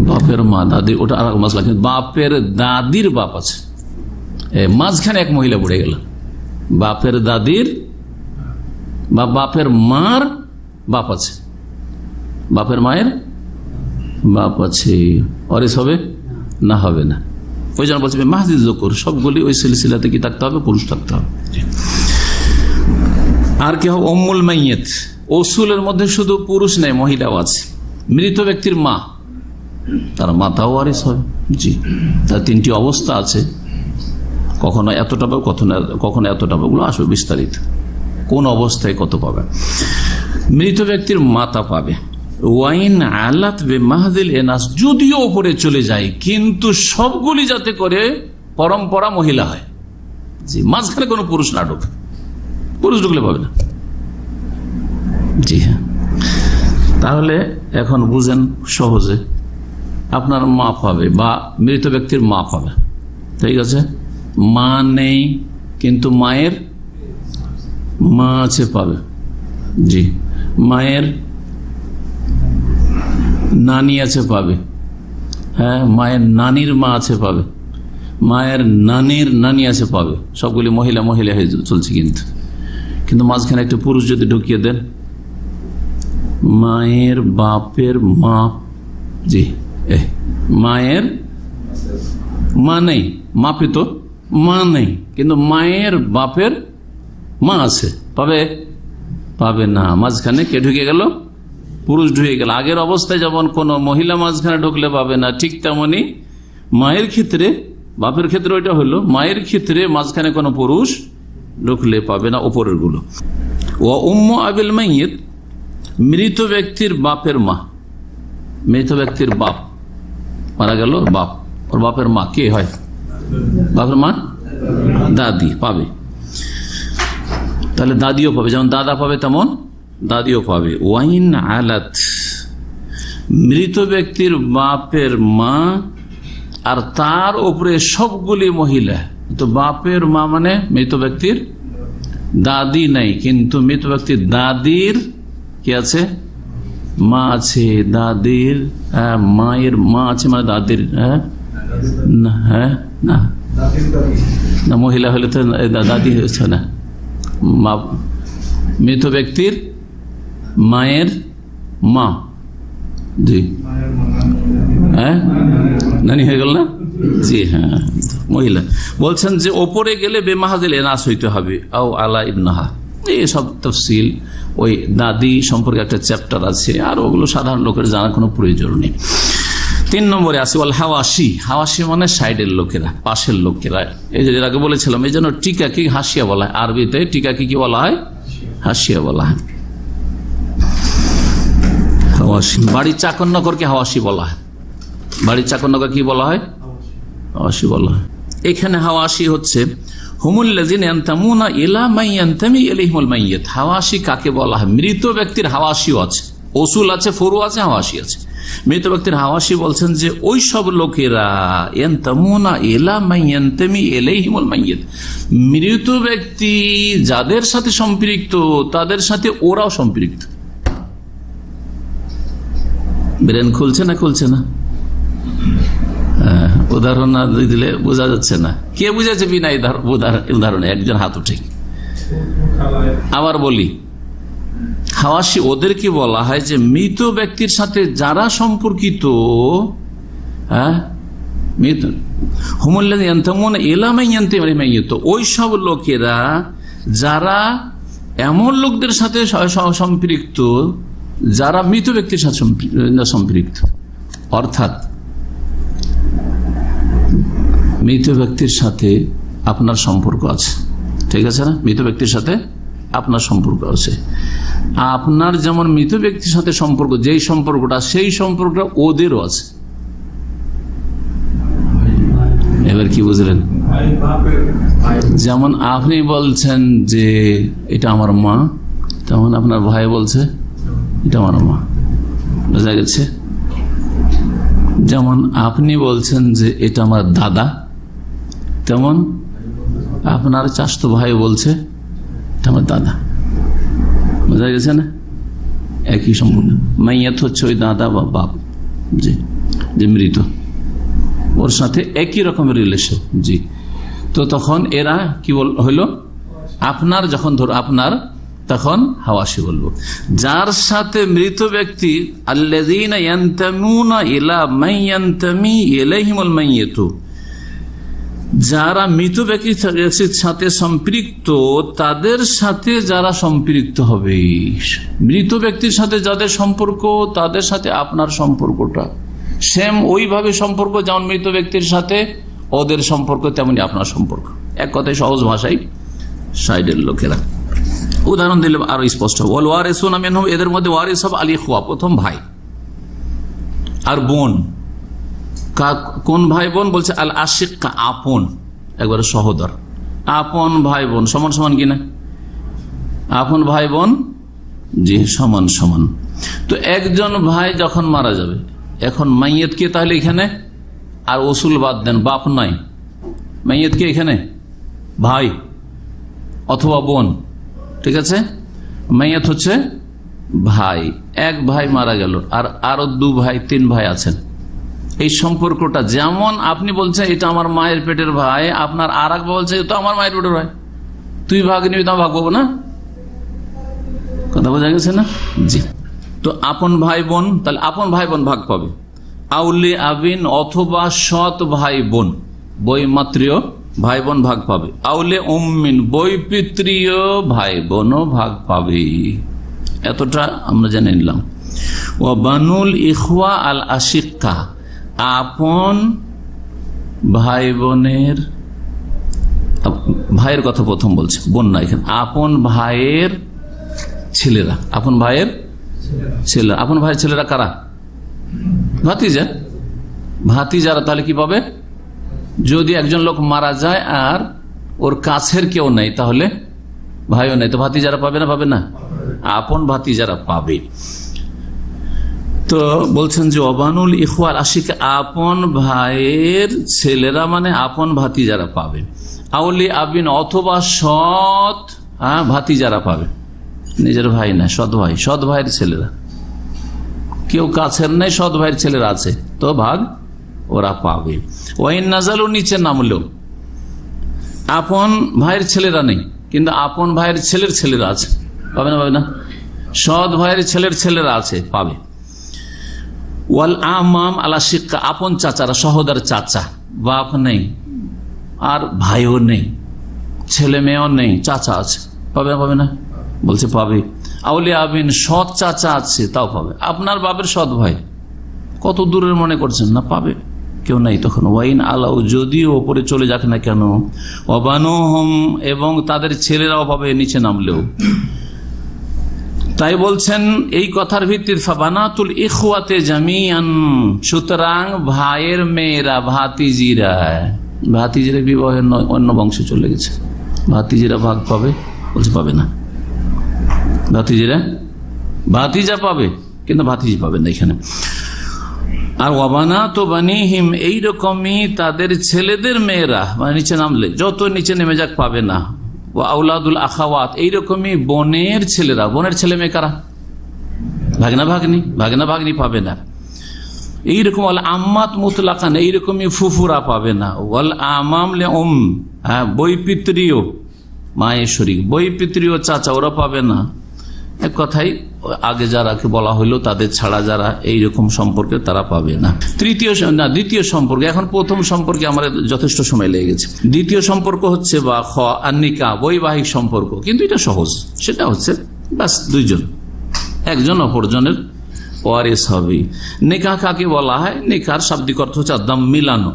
Speaker 3: বাপের মা দাদি, ওটা আর মশলা। কিন্তু বাপের দাদির বাপ আছে, মাঝখানে এক মহিলা পড়ে গেল, বাপের দাদির বা বাপের মার বাপ আছে, বাপের মায়ের বাপ আছে, ওয়ারিস হবে না, হবে না। ওই জন্য বলছে মাহদিদ যুকুর, সবগুলি ওই সিলসিলাতে কি থাকতে হবে? পুরুষ থাকতে হবে। আর কি হবে? উম্মুল মাইয়িত, ওসুলের মধ্যে শুধু পুরুষ নেই, মহিলাও আছে। মৃত ব্যক্তির মা, তার মাতাও ওয়ারিস হবে। জি, তার তিনটি অবস্থা আছে, কখনো এতটা পাবে, কখনো এতটা পাবে, ওগুলো আসবে বিস্তারিত, কোন অবস্থায় কত পাবে। মৃত ব্যক্তির মাতা পাবে। ওয়াইন আলাত বে মাহদিল এনাস, যদিও উপরে চলে যায়, কিন্তু সবগুলি যাতে করে পরম্পরা মহিলা হয়। জি, মাঝখানে কোনো পুরুষ না ঢুকে, পুরুষ ঢুকলে পাবে না। জি হ্যাঁ, তাহলে এখন বুঝেন সহজে, আপনার মা পাবে বা মৃত ব্যক্তির মা পাবে, ঠিক আছে। মা নেই কিন্তু মায়ের মা আছে, পাবে। জি, মায়ের নানি আছে, পাবে। হ্যাঁ, মায়ের নানির মা আছে, পাবে। মায়ের নানির নানি আছে, পাবে। সবগুলি মহিলা মহিলা হয়ে চলছে, কিন্তু মাঝখানে একটা পুরুষ যদি ঢুকিয়ে দেন, মায়ের বাপের মা, জি, মায়ের মা নেই, মাপে তো মা নেই, কিন্তু মায়ের বাপের মা আছে, পাবে? পাবে না। মাঝখানে কে ঢুকে গেল? পুরুষ ঢুকে গেল। আগের অবস্থায় যেমন কোন মহিলা মাঝখানে ঢুকলে পাবে না, ঠিক তেমনি মায়ের ক্ষেত্রে, বাপের ক্ষেত্রে ওইটা হলো, মায়ের ক্ষেত্রে মাঝখানে কোনো পুরুষ ঢুকলে পাবে না, ওপরের গুলো। ও উম্মু আবিল মাইয়িত, মৃত ব্যক্তির বাপের মা, মৃত ব্যক্তির বাপ মারা গেল, বাপ, ওর বাপের মা কে হয়? বাপের মা দাদি পাবে। তাহলে দাদিও পাবে, যেমন দাদা পাবে তেমন দাদিও পাবে। ওয়াইন আলাত, মৃত ব্যক্তির বাপের মা আর তার উপরে সবগুলি মহিলা। তো বাপের মা মানে মৃত ব্যক্তির দাদি নাই, কিন্তু মৃত ব্যক্তির দাদির কি আছে? মা আছে। দাদির মায়ের মা আছে, মানে দাদির না, মহিলা হলে তো দাদি হচ্ছে না। মৃত ব্যক্তির মায়ের মা, জি, হ্যাঁ, নানি হয়ে গেল না? জি হ্যাঁ, মহিলা। বলছেন যে ওপরে গেলে বেমাহাদিল এনাস হইতে হবে, আও আলা ইবনাহা। এইসব তফসিল ওই দাদি সম্পর্কে একটা চ্যাপ্টার আছে, আর ওগুলো সাধারণ লোকের জানার কোনো প্রয়োজন নেই। 3 নম্বরে আছে ওয়াল হাওয়াসি। হাওয়াসি মানে সাইডের লোকেরা, পাশের লোকেরা। এই যে আগে বলেছিলাম, এই জন্য টিকা কি হাসিয়া বলা হয়, আরবিতে টিকা কি বলা হয়? হাসিয়া বলা হয়। হাওয়াসি, বাড়ির চাকর নগরকে হাওয়াসি বলা হয়। বাড়ির চাকর নগর কি বলা হয়? হাওয়াসি বলা হয়। এখানে হাওয়াসি হচ্ছে হুমুল্লাযিনা ইয়ানতামুনা ইলা মান ইয়ানতামি ইলাইহিল মাইয়িত। হাওয়াসি কাকে বলা হয়? মৃত ব্যক্তির হাওয়াসিও আছে, ওসুল আছে, ফরু আছে, হাওয়াসি আছে। মৃত ব্যক্তির হাওয়াসি বলছেন যে ওই সব লোকেরা ইয়ানতামুনা ইলা মান ইয়ানতামি ইলাইহিল মাইয়িত, মৃত ব্যক্তি যাদের সাথে সম্পৃক্ত তাদের সাথে ওরাও সম্পৃক্ত। ব্রেন খুলছে না? খুলছে না? উদাহরণ না দিলে বোঝা যাচ্ছে না। কে বুঝাচ্ছে বিনা উদাহরণে? একজন হাত উঠে। আবার বলি, হাওয়াসি ওদেরকে বলা হয় যে মৃত ব্যক্তির সাথে যারা সম্পর্কিত, ওই সব লোকেরা যারা এমন লোকদের সাথে সম্পৃক্ত যারা মৃত ব্যক্তির সাথে সম্পৃক্ত, অর্থাৎ মৃত ব্যক্তির সাথে আপনার সম্পর্ক আছে, ঠিক আছে না? মৃত ব্যক্তির সাথে আপনার সম্পর্ক আছে। আপনার যেমন মৃত ব্যক্তির সাথে সম্পর্ক, যেই সম্পর্কটা, সেই সম্পর্কটা ওদেরও আছে। এবার কি বুঝলেন? যেমন আপনি বলছেন যে এটা আমার মা, তেমন আপনার ভাই বলছে এটা আমার মা। বোঝা গেছে? যেমন আপনি বলছেন যে এটা আমার দাদা, তেমন আপনার চাচাতো ভাই বলছে এটা আমার দাদা। বোঝা গেছে না? একই সম্পর্ক। মাইয়াত হচ্ছে ওই দাদা বা বাপ, জি, যে মৃত, ওর সাথে একই রকমের রিলেশন। জি, তো তখন এরা কি হইল? আপনার যখন ধরো আপনার তখন হাওয়াসি বলবো। যার সাথে মৃত ব্যক্তি আল্লাযীনা ইয়ানতামুনা ইলা মান ইয়ানতামি ইলাইহিমুল মাইয়িতু, যারা মৃত ব্যক্তির সাথে সম্পৃক্ত তাদের সাথে যারা সম্পৃক্ত হবে, মৃত ব্যক্তির সাথে যাদের সম্পর্ক তাদের সাথে আপনার সম্পর্কটা সেম ওইভাবে সম্পর্ক, যেমন মৃত ব্যক্তির সাথে ওদের সম্পর্ক তেমনি আপনার সম্পর্ক। এক কথায় সহজ ভাষায় সাইডের লোকেরা। উদাহরণ দিলে আরো স্পষ্ট হবে। ওয়াল ওয়ারিসুনা মিনহুম, এদের মধ্যে ওয়ারিস হবে আল ইখওয়া, প্রথম ভাই আর বোন। কোন ভাই বোন বলছে? আল আশিক্কা, আপন, একবারে সহোদর। আপন ভাই বোন সমান সমান কিনা? আপন ভাই বোন জি সমান সমান। তো একজন ভাই যখন মারা যাবে, এখন মাইয়িত কে? তাহলে এখানে আর ওসুল বাদ দেন, বাপ নাই, মাইয়িত কে এখানে? ভাই অথবা বোন, ঠিক আছে? মাইয়িত হচ্ছে ভাই। এক ভাই মারা গেল আর আরো দু ভাই, তিন ভাই আছেন। এই সম্পর্কটা যেমন আপনি বলছেন এটা আমার মায়ের পেটের ভাই, আপনার আর এক বলছে তো আমার মায়ের পেটের ভাই, তুই ভাগ নিবি তো ভাগ পাবো না। কথা বোঝা গেছে না? জি। তো আপন ভাই বোন, তাহলে আপন ভাই বোন ভাগ পাবে। আউলি আবিন, অথবা সৎ ভাই বোন, বৈমাত্রীয় ভাই বোন ভাগ পাবে। আউলে উম্মিন, বৈপিত্রীয় ভাই বোনও ভাগ পাবে। এতটা আমরা জেনে নিলাম। ও বানুল ইখওয়া আল আশিক্কা, আপন ভাই বোনের, ভাইয়ের কথা প্রথম বলছে, বোন না এখানে, আপন ভাইয়ের ছেলেরা, আপন ভাইয়ের ছেলেরা। আপন ভাইয়ের ছেলেরা কারা? ভাতিজা, ভাতিজারা। তাহলে কি পাবে? যদি একজন লোক মারা যায় আর ওর কাছের কেউ নেই, তাহলে ভাইও নেই, তো ভাতিজারা পাবে না? পাবে না? আপন ভাতিজারা পাবে। তো বলছেন যে অবানুল ইখওয়াল আশিক, আপন ভাইয়ের ছেলেরা মানে আপন ভাতিজারা পাবে। আউলি আবিন, অথবা সৎ ভাতিজারা পাবে, নিজের ভাই না, সৎ ভাই, সৎ ভাইয়ের ছেলেরা। কেউ কাছের নেই, সৎ ভাইয়ের ছেলেরা আছে, তো ভাগ ওরা পাবে। ওয়াইন নাজালু, নিচে নামলেও আপন ভাইয়ের ছেলেরা নেই, কিন্তু আপন ভাইয়ের ছেলের ছেলেরা আছে, পাবে না? পাবে না? সৎ ভাইয়ের ছেলের ছেলেরা আছে, পাবে। ওয়াল আমাম আলা শিক্কা, আপন চাচারা, সহোদর চাচা, বাপ নেই আর ভাইও নেই, ছেলে মেয়েও নেই, চাচা আছে, পাবে না? পাবে না? বলছে পাবে। আউলিয়া আবিন, সৎ চাচা আছে, তাও পাবে। আপনার বাপের সৎ ভাই কত দূরের মনে করছেন না? পাবে, কেউ নাই তখন। ওয়াইন আলাউ, যদিও ওপরে চলে যাক না কেন। অবানুহুম, এবং তাদের ছেলেরাও পাবে নিচে নামলেও। তাই বলছেন এই কথার ভিত্তিতে ফাবানাতুল ইখওয়াতে জামিআন, সুতরাং ভাইয়ের মেয়েরা, ভাতিজিরা, ভাতিজিরা বিবাহের অন্য বংশে চলে গেছে, ভাতিজিরা ভাগ পাবে? বলছে পাবে না। ভাতিজিরা, ভাতিজা পাবে কিন্তু ভাতিজি পাবে না এখানে। আর ওয়াবানাতু বানিহিম, এইরকমই তাদের ছেলেদের মেয়েরা, মানে নিচে নামলে যত নিচে নেমে যাক পাবে না। ও আউলাদুল আখাওয়াত, এইরকমই বোনের ছেলেরা, বোনের ছেলে মেয়ে কারা? ভাগনা ভাগ্নি, ভাগনা ভাগ্নি পাবে না। এইরকম ওয়াল আম্মাত মুতলাকান, এইরকমই ফুফুরা পাবে না। ওয়াল আমাম লে উম, বৈপিত্রীয় মায়ের শরীক, বৈপিত্রীয় চাচা, ওরা পাবে না। এক কথাই আগে যারাকে বলা হইলো তাদের ছাড়া যারা এইরকম সম্পর্কে তারা পাবে না। দ্বিতীয় সম্পর্ক, এখন প্রথম সম্পর্কে আমাদের যথেষ্ট সময় লেগে গেছে। দ্বিতীয় সম্পর্ক হচ্ছে বা খ আর নিকা, বৈবাহিক সম্পর্ক, কিন্তু এটা সহজ। সেটা হচ্ছে বাস দুইজন, একজন অপরজনের ওয়ারিস হবে। নিকাহ কাকে বলা হয়? নিকার শাব্দিক অর্থ হচ্ছে আদাম, মিলানো।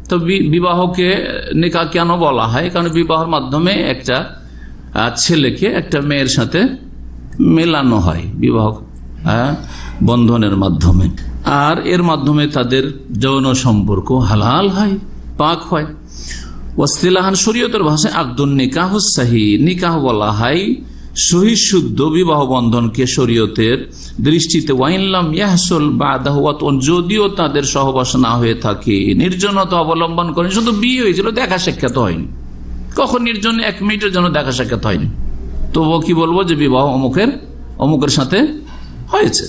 Speaker 3: তো বিবাহকে নিকাহ কেন বলা হয়? কারণ বিবাহের মাধ্যমে একটা ছেলেকে একটা মেয়ের সাথে মেলানো হয়, বিবাহ বন্ধনের মাধ্যমে, আর এর মাধ্যমে তাদের যৌন সম্পর্ক হালাল হয়, পাক হয়। ওয়াসতিলাহান, শরীয়তের ভাষায় আকদুন নিকাহ সাহি, নিকাহ বলা হয় সহি শুদ্ধ বিবাহ বন্ধনকে শরীয়তের দৃষ্টিতে। ওয়াইনলাম ইয়াহসুল বাদাহু, যদিও তাদের সহবাস না হয়ে থাকে, নির্জনতা অবলম্বন করেন, শুধু বিয়ে হয়েছিল, দেখা সাক্ষাৎ হয়নি, কখন নির্জন 1 মিনিটের জন্য দেখা সাক্ষাৎ হয়নি, তবুও কি বলবো যে বিবাহ অমুকের সাথে হয়েছে।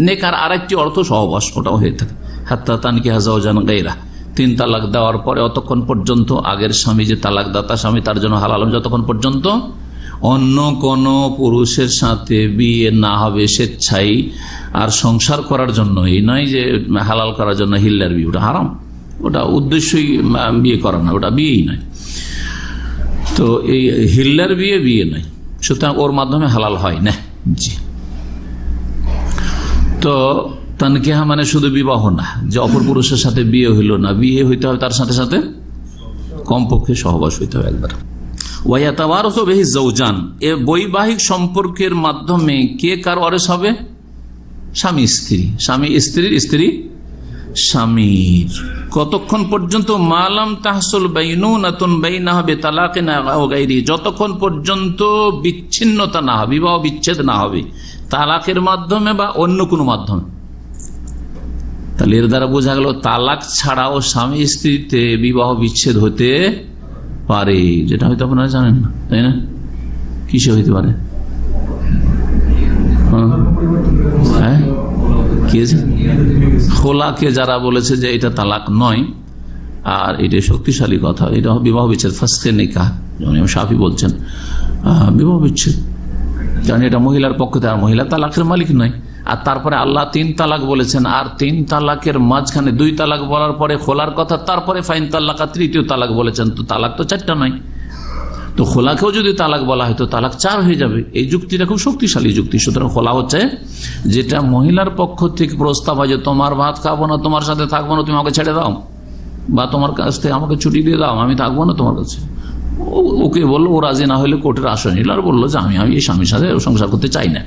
Speaker 3: নেকার আরেকটি অর্থ সহবাস, ওটাও হয়ে থাকে। হাত্তা তানকিহা যাওজান গায়রা, 3 তালাক দেওয়ার পরে অতক্ষণ পর্যন্ত আগের স্বামী যে তালাক দাতা স্বামী তার জন্য হালাল, যতক্ষণ পর্যন্ত অন্য কোন পুরুষের সাথে বিয়ে না হবে স্বেচ্ছায় আর সংসার করার জন্য, এই নয় যে হালাল করার জন্য হিল্লার বিয়ে, ওটা হারাম, ওটা উদ্দেশ্যই বিয়ে করা না, ওটা বিয়েই নয়। তো এই হিল্লার বিয়ে বিয়ে নয়, সুতরাং ওর মাধ্যমে হালাল হয় না। জি, তো তানকিহা মানে শুধু বিবাহ না, যে অপর পুরুষের সাথে বিয়ে হইল না, বিয়ে হইতে হবে তার সাথে সাথে কমপক্ষে সহবাস হইতে হবে একবার। ওয়ায়াতাওয়ারাসু বিহি যাওজান, এ বৈবাহিক সম্পর্কের মাধ্যমে কে কার ওয়ারিস হবে? স্বামী স্ত্রী, স্বামী স্ত্রীর স্ত্রী স্বামীর। কতক্ষণ পর্যন্ত? মালাম তাহসুল বাইনুনাতুন বাইনাহা বিতালাকিন আও গায়রি, যতক্ষণ পর্যন্ত বিচ্ছিন্নতা না হবে, বিবাহ বিচ্ছেদ না হবে তালাকের মাধ্যমে বা অন্য কোনো মাধ্যমে। তাহলে এর দ্বারা বোঝা গেল তালাক ছাড়াও স্বামী স্ত্রীতে বিবাহ বিচ্ছেদ হতে পারে, যেটা হয়তো আপনারা জানেন না, তাই না? কিসে হইতে পারে? হ্যাঁ, কি খোলাকে যারা বলেছে যে এটা তালাক নয়, আর এটা শক্তিশালী কথা, এটা বিবাহ বিচ্ছেদ, ফাসখে নিকাহ, যেমন শাফি বলছেন বিবাহ বিচ্ছেদ, কারণ এটা মহিলার পক্ষে, তার মহিলা তালাকের মালিক নয়। আর তারপরে আল্লাহ 3 তালাক বলেছেন, আর 3 তালাকের মাঝখানে 2 তালাক বলার পরে খোলার কথা, তারপরে ফাইন তালাকা 3য় তালাক বলেছেন, তো তালাক তো 4টা নয়। তো খোলাকেও যদি তালাক বলা হয় তো তালাক 4 হয়ে যাবে। এই যুক্তিটা খুব শক্তিশালী যুক্তি। সুতরাং খোলা হচ্ছে যেটা মহিলার পক্ষ থেকে প্রস্তাব হয় যে তোমার ভাত খাবো না, তোমার সাথে থাকবো না, তুমি আমাকে ছেড়ে দাও, বা তোমার কাছ থেকে আমাকে ছুটি দিয়ে দাও, আমি থাকবো না তোমার কাছে। ওকে বললো, ও রাজি না হলে কোর্টের আশ্রয় নিল আর বললো যে আমি এই স্বামীর সাথে সংসার করতে চাই না।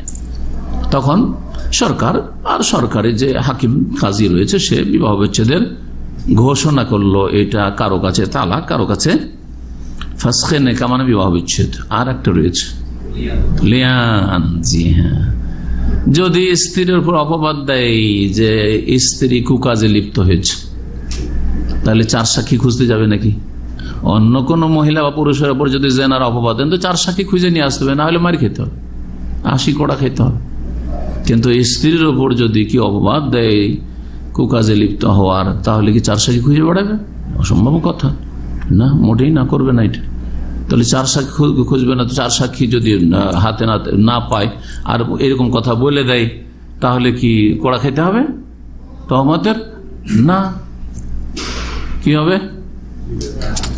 Speaker 3: তখন সরকার আর সরকারের যে হাকিম কাজী রয়েছে সে বিবাহ বিচ্ছেদের ঘোষণা করলো। এটা কারো কাছে তালাক, কারো কাছে ফাসখে নেকাহ মানে বিবাহ বিচ্ছেদ। আর একটা রয়েছে লিয়ান। জি হ্যাঁ, যদি স্ত্রীর উপর অপবাদ দেয় যে স্ত্রী কুকাজে লিপ্ত হয়েছে, তাহলে 4 সাক্ষী খুঁজতে যাবে নাকি? অন্য কোন মহিলা বা পুরুষের উপর যদি জেনার অপবাদ দেন তো 4 সাক্ষী খুঁজে নিয়ে আসতে হবে, না হলে মার খেতে হবে, 80 কোড়া খেতে হবে। কিন্তু স্ত্রীর উপর যদি কি অপবাদ দেয় কুকাজে লিপ্ত হওয়ার, তাহলে কি 4 সাক্ষী খুঁজে বেড়াবে? অসম্ভব কথা না, মোটেই না, করবে না এটা। তাহলে 4 সাক্ষী খুঁজবে না, তো 4 সাক্ষী যদি হাতে না পায় আর এরকম কথা বলে দেয়, তাহলে কি কোড়া খেতে হবে তহমতের? না, কি হবে?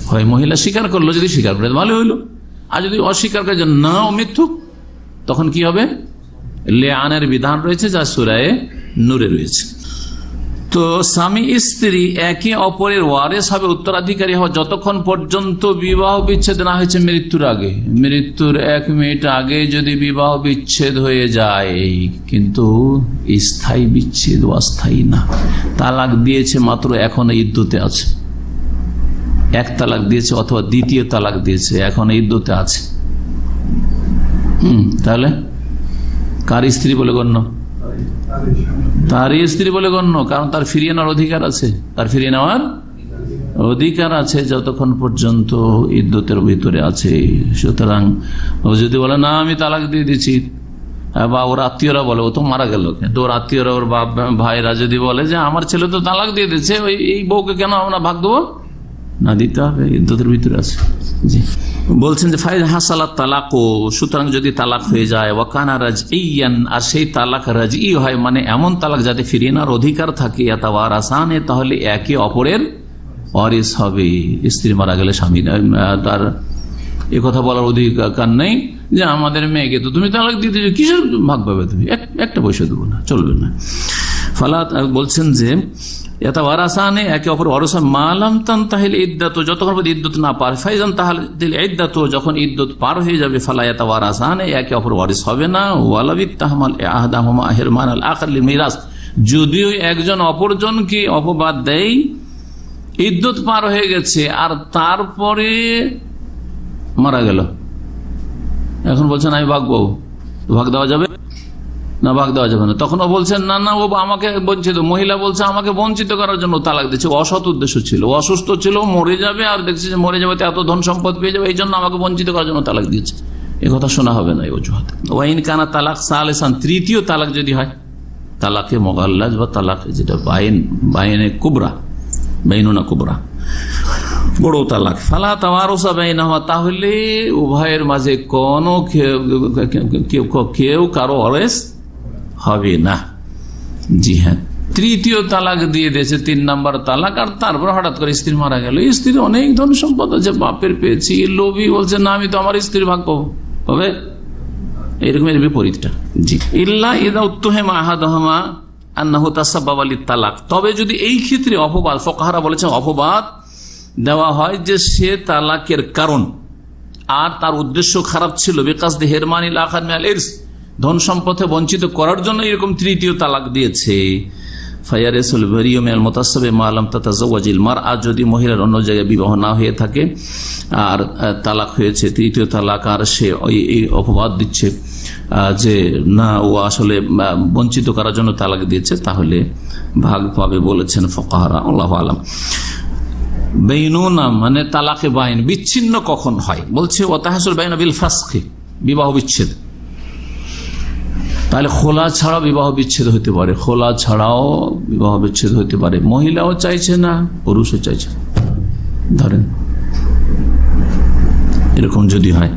Speaker 3: হয় মহিলা স্বীকার করলো, যদি স্বীকার করে ভালো হইলো, আর যদি অস্বীকার করে না ও মিথ্যুক, তখন কি হবে? লেআনের বিধান রয়েছে যা সূরা নূরে রয়েছে। তো স্বামী স্ত্রী একে অপরের ওয়ারিস হবে, উত্তরাধিকারী হবে যতক্ষণ পর্যন্ত বিবাহ বিচ্ছেদ না হয়েছে মৃত্যুর আগে। মৃত্যুর 1 মিনিট আগে যদি বিবাহ বিচ্ছেদ হয়ে যায়, কিন্তু স্থায়ী বিচ্ছেদ, অস্থায়ী না। তালাক দিয়েছে মাত্র, এখন ইদ্যতে আছে, 1 তালাক দিয়েছে অথবা 2য় তালাক দিয়েছে, এখন ইদ্যতে আছে। তাহলে কার স্ত্রী বলে গণ্য? তারই স্ত্রী বলে গণ্য, কারণ তার ফিরিয়ে নেওয়ার অধিকার আছে, তার ফিরিয়ে নেওয়ার অধিকার আছে যতক্ষণ পর্যন্ত ইদ্যতের ভিতরে আছে। সুতরাং ও যদি বলে না আমি তালাক দিয়ে দিচ্ছি, বা ওর আত্মীয়রা বলে ও তো মারা গেল, কিন্তু ওর আত্মীয়রা, ওর বাপ ভাইরা যদি বলে যে আমার ছেলে তো তালাক দিয়ে দিচ্ছে, এই বউকে কেন আমরা ভাগ দেবো? না, দিতে হবে, ইদ্যতের ভিতরে আছে। জি, বলছেন যে ফাইজ হাসালাত তালাকু, সুতরাং যদি তালাক হয়ে যায়, ওয়াকানা রাজঈয়ান, আর সেই তালাক রাজঈ হয় মানে এমন তালাক যাতে ফিরিয়ে নেওয়ার অধিকার থাকে, ইয়াতাওয়ারাসানে, তাহলে একে অপরের ওয়ারিস হবে। স্ত্রী মারা গেলে স্বামী তার কথা বলার অধিকার নেই যে আমাদের মেয়েকে তো তুমি তালাক দিতে, কিসের ভাগ পাবে তুমি, একটা পয়সা দেবো না, চলবে না। ফালা বলছেন যে ইয়াতাওয়ারাসানে, একে অপর ওয়ারিস মালাম তানতাহিল ইদ্দাতু, যতক্ষণ পর্যন্ত ইদ্যত না পার, ফাইজান তাহাল ইদ্দাতু, যখন ইদ্যত পার হয়ে যাবে, ফালা ইয়াতাওয়ারাসানে, একে অপর ওয়ারিস হবে না। ওয়ালাবিত তাহমাল আহদাহুমা হিরমান আল আখির লিল মিরাস, যদিও একজন অপরজনকে অপবাদ দেয়, ইদ্যত পার হয়ে গেছে আর তারপরে মারা গেল, এখন বলছেন আমি ভাগ পাবো, ভাগ দেওয়া যাবে না? ভাগ দেওয়া যাবে না। তখন ও বলছেন না না, ও আমাকে বঞ্চিত, মহিলা বলছে আমাকে বঞ্চিত করার জন্য তালাক দিচ্ছে, অসৎ উদ্দেশ্য ছিল, অসুস্থ ছিল, মরে যাবে, আর দেখছে যে মরে যাবে এত ধন সম্পদ পেয়ে যাবে, এই জন্য আমাকে বঞ্চিত করার জন্য তালাক দিচ্ছে। এ কথা শোনা হবে না এই অজুহাত। ওয়াইন কানা তালাক সালেসান, 3য় তালাক যদি হয়, তালাকে মোগাল্লাজ বা তালাক যেটা বাইনে কুবরা, বাইনুনা কুবরা, বড় তালাক। ফালা তাওয়ারুসা বাইনাহুমা, তাহলে উভয়ের মাঝে কোনো কেউ কারো ওয়ারিস হবে না। জি হ্যাঁ, তৃতীয় তালাক দিয়ে দিয়েছে, 3 নম্বর তালাক, আর তারপর হঠাৎ করে স্ত্রী মারা গেল। স্ত্রীর অনেক ধন সম্পদ আছে, বাপের পেয়েছি, লোভী বলছে না আমি তো আমার স্ত্রীর ভাগ পাবো, হবে এরকমের বিপরীতটা। জি, ইল্লা ইযা উত্তুহিমা আহাদুহুমা আন্নাহু তাসাব্বাবা লিত-তালাক, তবে যদি এই ক্ষেত্রে অপবাদ, ফুকাহারা বলেছেন অপবাদ দেওয়া হয় যে সে তালাকের কারণ আর তার উদ্দেশ্য খারাপ ছিল, বিকাসদি হিরমানিল আখার মিনাল ইরস, ধন সম্পদে বঞ্চিত করার জন্য এরকম তৃতীয় তালাক দিয়েছে। ফায়ারিসুল বারিয়্যু মিনাল মুতাসাব্বি মা লাম তাতাযাওয়াজিল মারআ, যদি মহিলার অন্য জায়গায় বিবাহ না হয়ে থাকে আর তালাক হয়েছে, তৃতীয় তালাক, আর সে এই অপবাদ দিচ্ছে যে না ও আসলে বঞ্চিত করার জন্য তালাক দিয়েছে, তাহলে ভাগ পাবে বলেছেন ফুকাহারা। আল্লাহু আলাম। বাইনুনা মানে তালাকে বাইন, বিচ্ছিন্ন কখন হয়? বলছে ওয়াতাহাসুল বাইনা বিল ফাসখি, বিবাহ বিচ্ছেদ। তাহলে খোলা ছাড়াও বিবাহ বিচ্ছেদ হতে পারে, খোলা ছাড়াও বিবাহ বিচ্ছেদ হতে পারে। মহিলাও চাইছে না, পুরুষও চাইছে, ধরেন এরকম যদি হয়,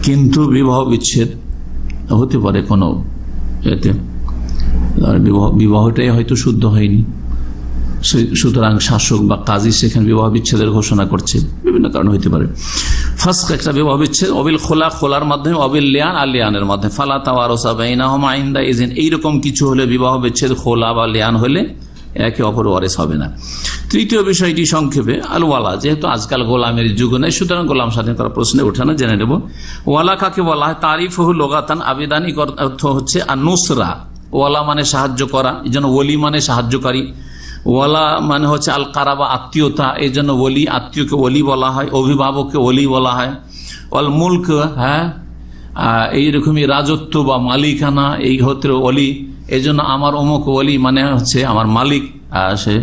Speaker 3: কিন্তু বিবাহ বিচ্ছেদ হতে পারে কোনো এতে, বিবাহটাই হয়তো শুদ্ধ হয়নি, সুতরাং শাসক বা কাজী সেখানে বিবাহ বিচ্ছেদের ঘোষণা করছে, বিভিন্ন কারণ হইতে পারে। ফাসক একটা বিবাহ বিচ্ছেদ, অবিল খোলা, খোলার মাধ্যমে, অবিল লিয়ান, আর লিয়ানের মাধ্যমে। ফালা তাওয়ারুসা বাইনাহুমা ইনদা ইযিন, এইরকম কিছু হলে বিবাহ বিচ্ছেদ, খোলা বা লিয়ান হলে একে অপর ওয়ারিস হবে না। তৃতীয় বিষয়টি সংক্ষেপে আল ওয়ালা, যেহেতু আজকাল গোলামের যুগ নেই, সুতরাং গোলাম স্বাধীন করার প্রশ্নে ওঠে না, জেনে নেব। ওয়ালা কাকে বলা হয়? তারিফুহু লুগাতান, আবিধানিক অর্থ হচ্ছে আন-নুসরা। ওয়ালা মানে সাহায্য করা, এই জন্য ওলি মানে সাহায্যকারী। ওয়ালা মানে হচ্ছে আল কারাবা, আত্মীয়তা, এই জন্য ওলি, আত্মীয়কে ওলি বলা হয়, অভিভাবককে ওলি বলা হয়। ওয়াল মুলক, হ্যাঁ এইরকমই রাজত্ব বা মালিকানা, এই হতে ওলি, এই জন্য আমার অমুক ওলি মানে হচ্ছে আমার মালিক সে।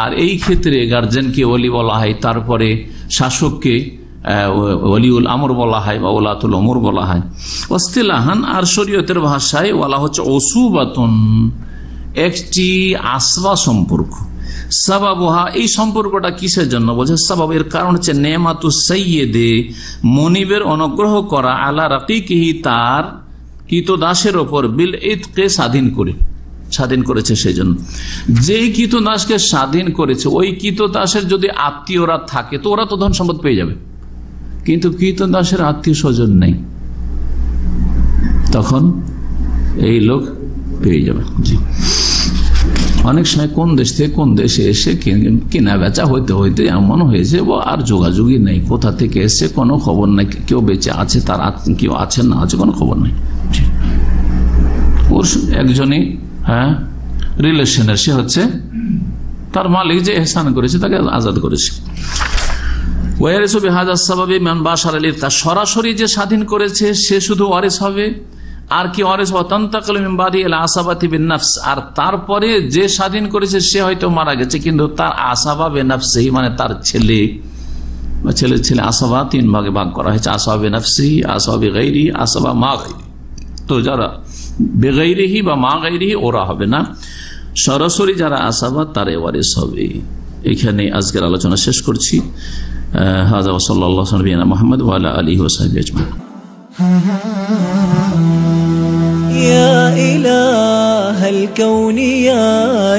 Speaker 3: আর এই ক্ষেত্রে গার্জেনকে ওলি বলা হয়, তারপরে শাসককে ওলিউল আমর বলা হয় বা ওলাতুল আমর বলা হয়। ইসতিলাহান, আর শরীয়তের ভাষায় ওয়ালা হচ্ছে ওসুবাতুন, একটি আসবা সম্পর্ক। সাবাবুহা, এই সম্পর্কটা কিসের জন্য বলছে? সাবাব, এর কারণ হচ্ছে নেমাতু সাইয়্যিদে, মনিবের অনুগ্রহ করা, আলা রাকিকিহি, তার কৃতদাসের ওপর, বিল ইতকে, স্বাধীন করেছে সেই জন্য। যেই কৃতদাসকে স্বাধীন করেছে ওই কৃতদাসের যদি আত্মীয়রা থাকে তো ওরা তো ধন সম্পদ পেয়ে যাবে, কিন্তু কৃতদাসের আত্মীয় স্বজন নেই, তখন এই লোক পেয়ে যাবে। জি, অনেক সময় কোন দেশ থেকে কোন দেশে এসে কেনা বেচা হইতে হইতে এমন হয়েছে আর যোগাযোগই নেই, কোথা থেকে এসে কোনো খবর নাই, কেউ বেঁচে আছে, তার কেউ আছে না আছে কোনো খবর নেই। ওর একজনই রিলেশনের, সে হচ্ছে তার মালিক যে এহসান করেছে তাকে আজাদ করেছে। সরাসরি যে স্বাধীন করেছে সে শুধু ওয়ারিস হবে, আর কি ওয়ারিস? আর তারপরে যে স্বাধীন করেছে সে হয়তো মারা গেছে, কিন্তু তার আসাবা বেনাফসি, মানে তার ছেলে বা ছেলের ছেলে, আসাবা 3 ভাগে ভাগ করা হয়েছে, আসাবা বেনাফসি, আসাবা বেগাইরি, আসাবা মা গাইরি। তো যারা বেগাইরিহি বা মা গাইরিহি ওরা হবে না, সরাসরি যারা আসাবা তারা ওয়ারিস হবে। এখানে আজকের আলোচনা শেষ করছি। হাযা ওয়া সাল্লাল্লাহু আলা নবিয়িনা মুহাম্মদ ওয়া আলা আলিহি ওয়া সাহবিহি আজমাইন।
Speaker 1: يا إله الكون يا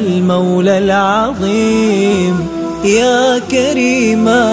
Speaker 1: المولى العظيم يا كريما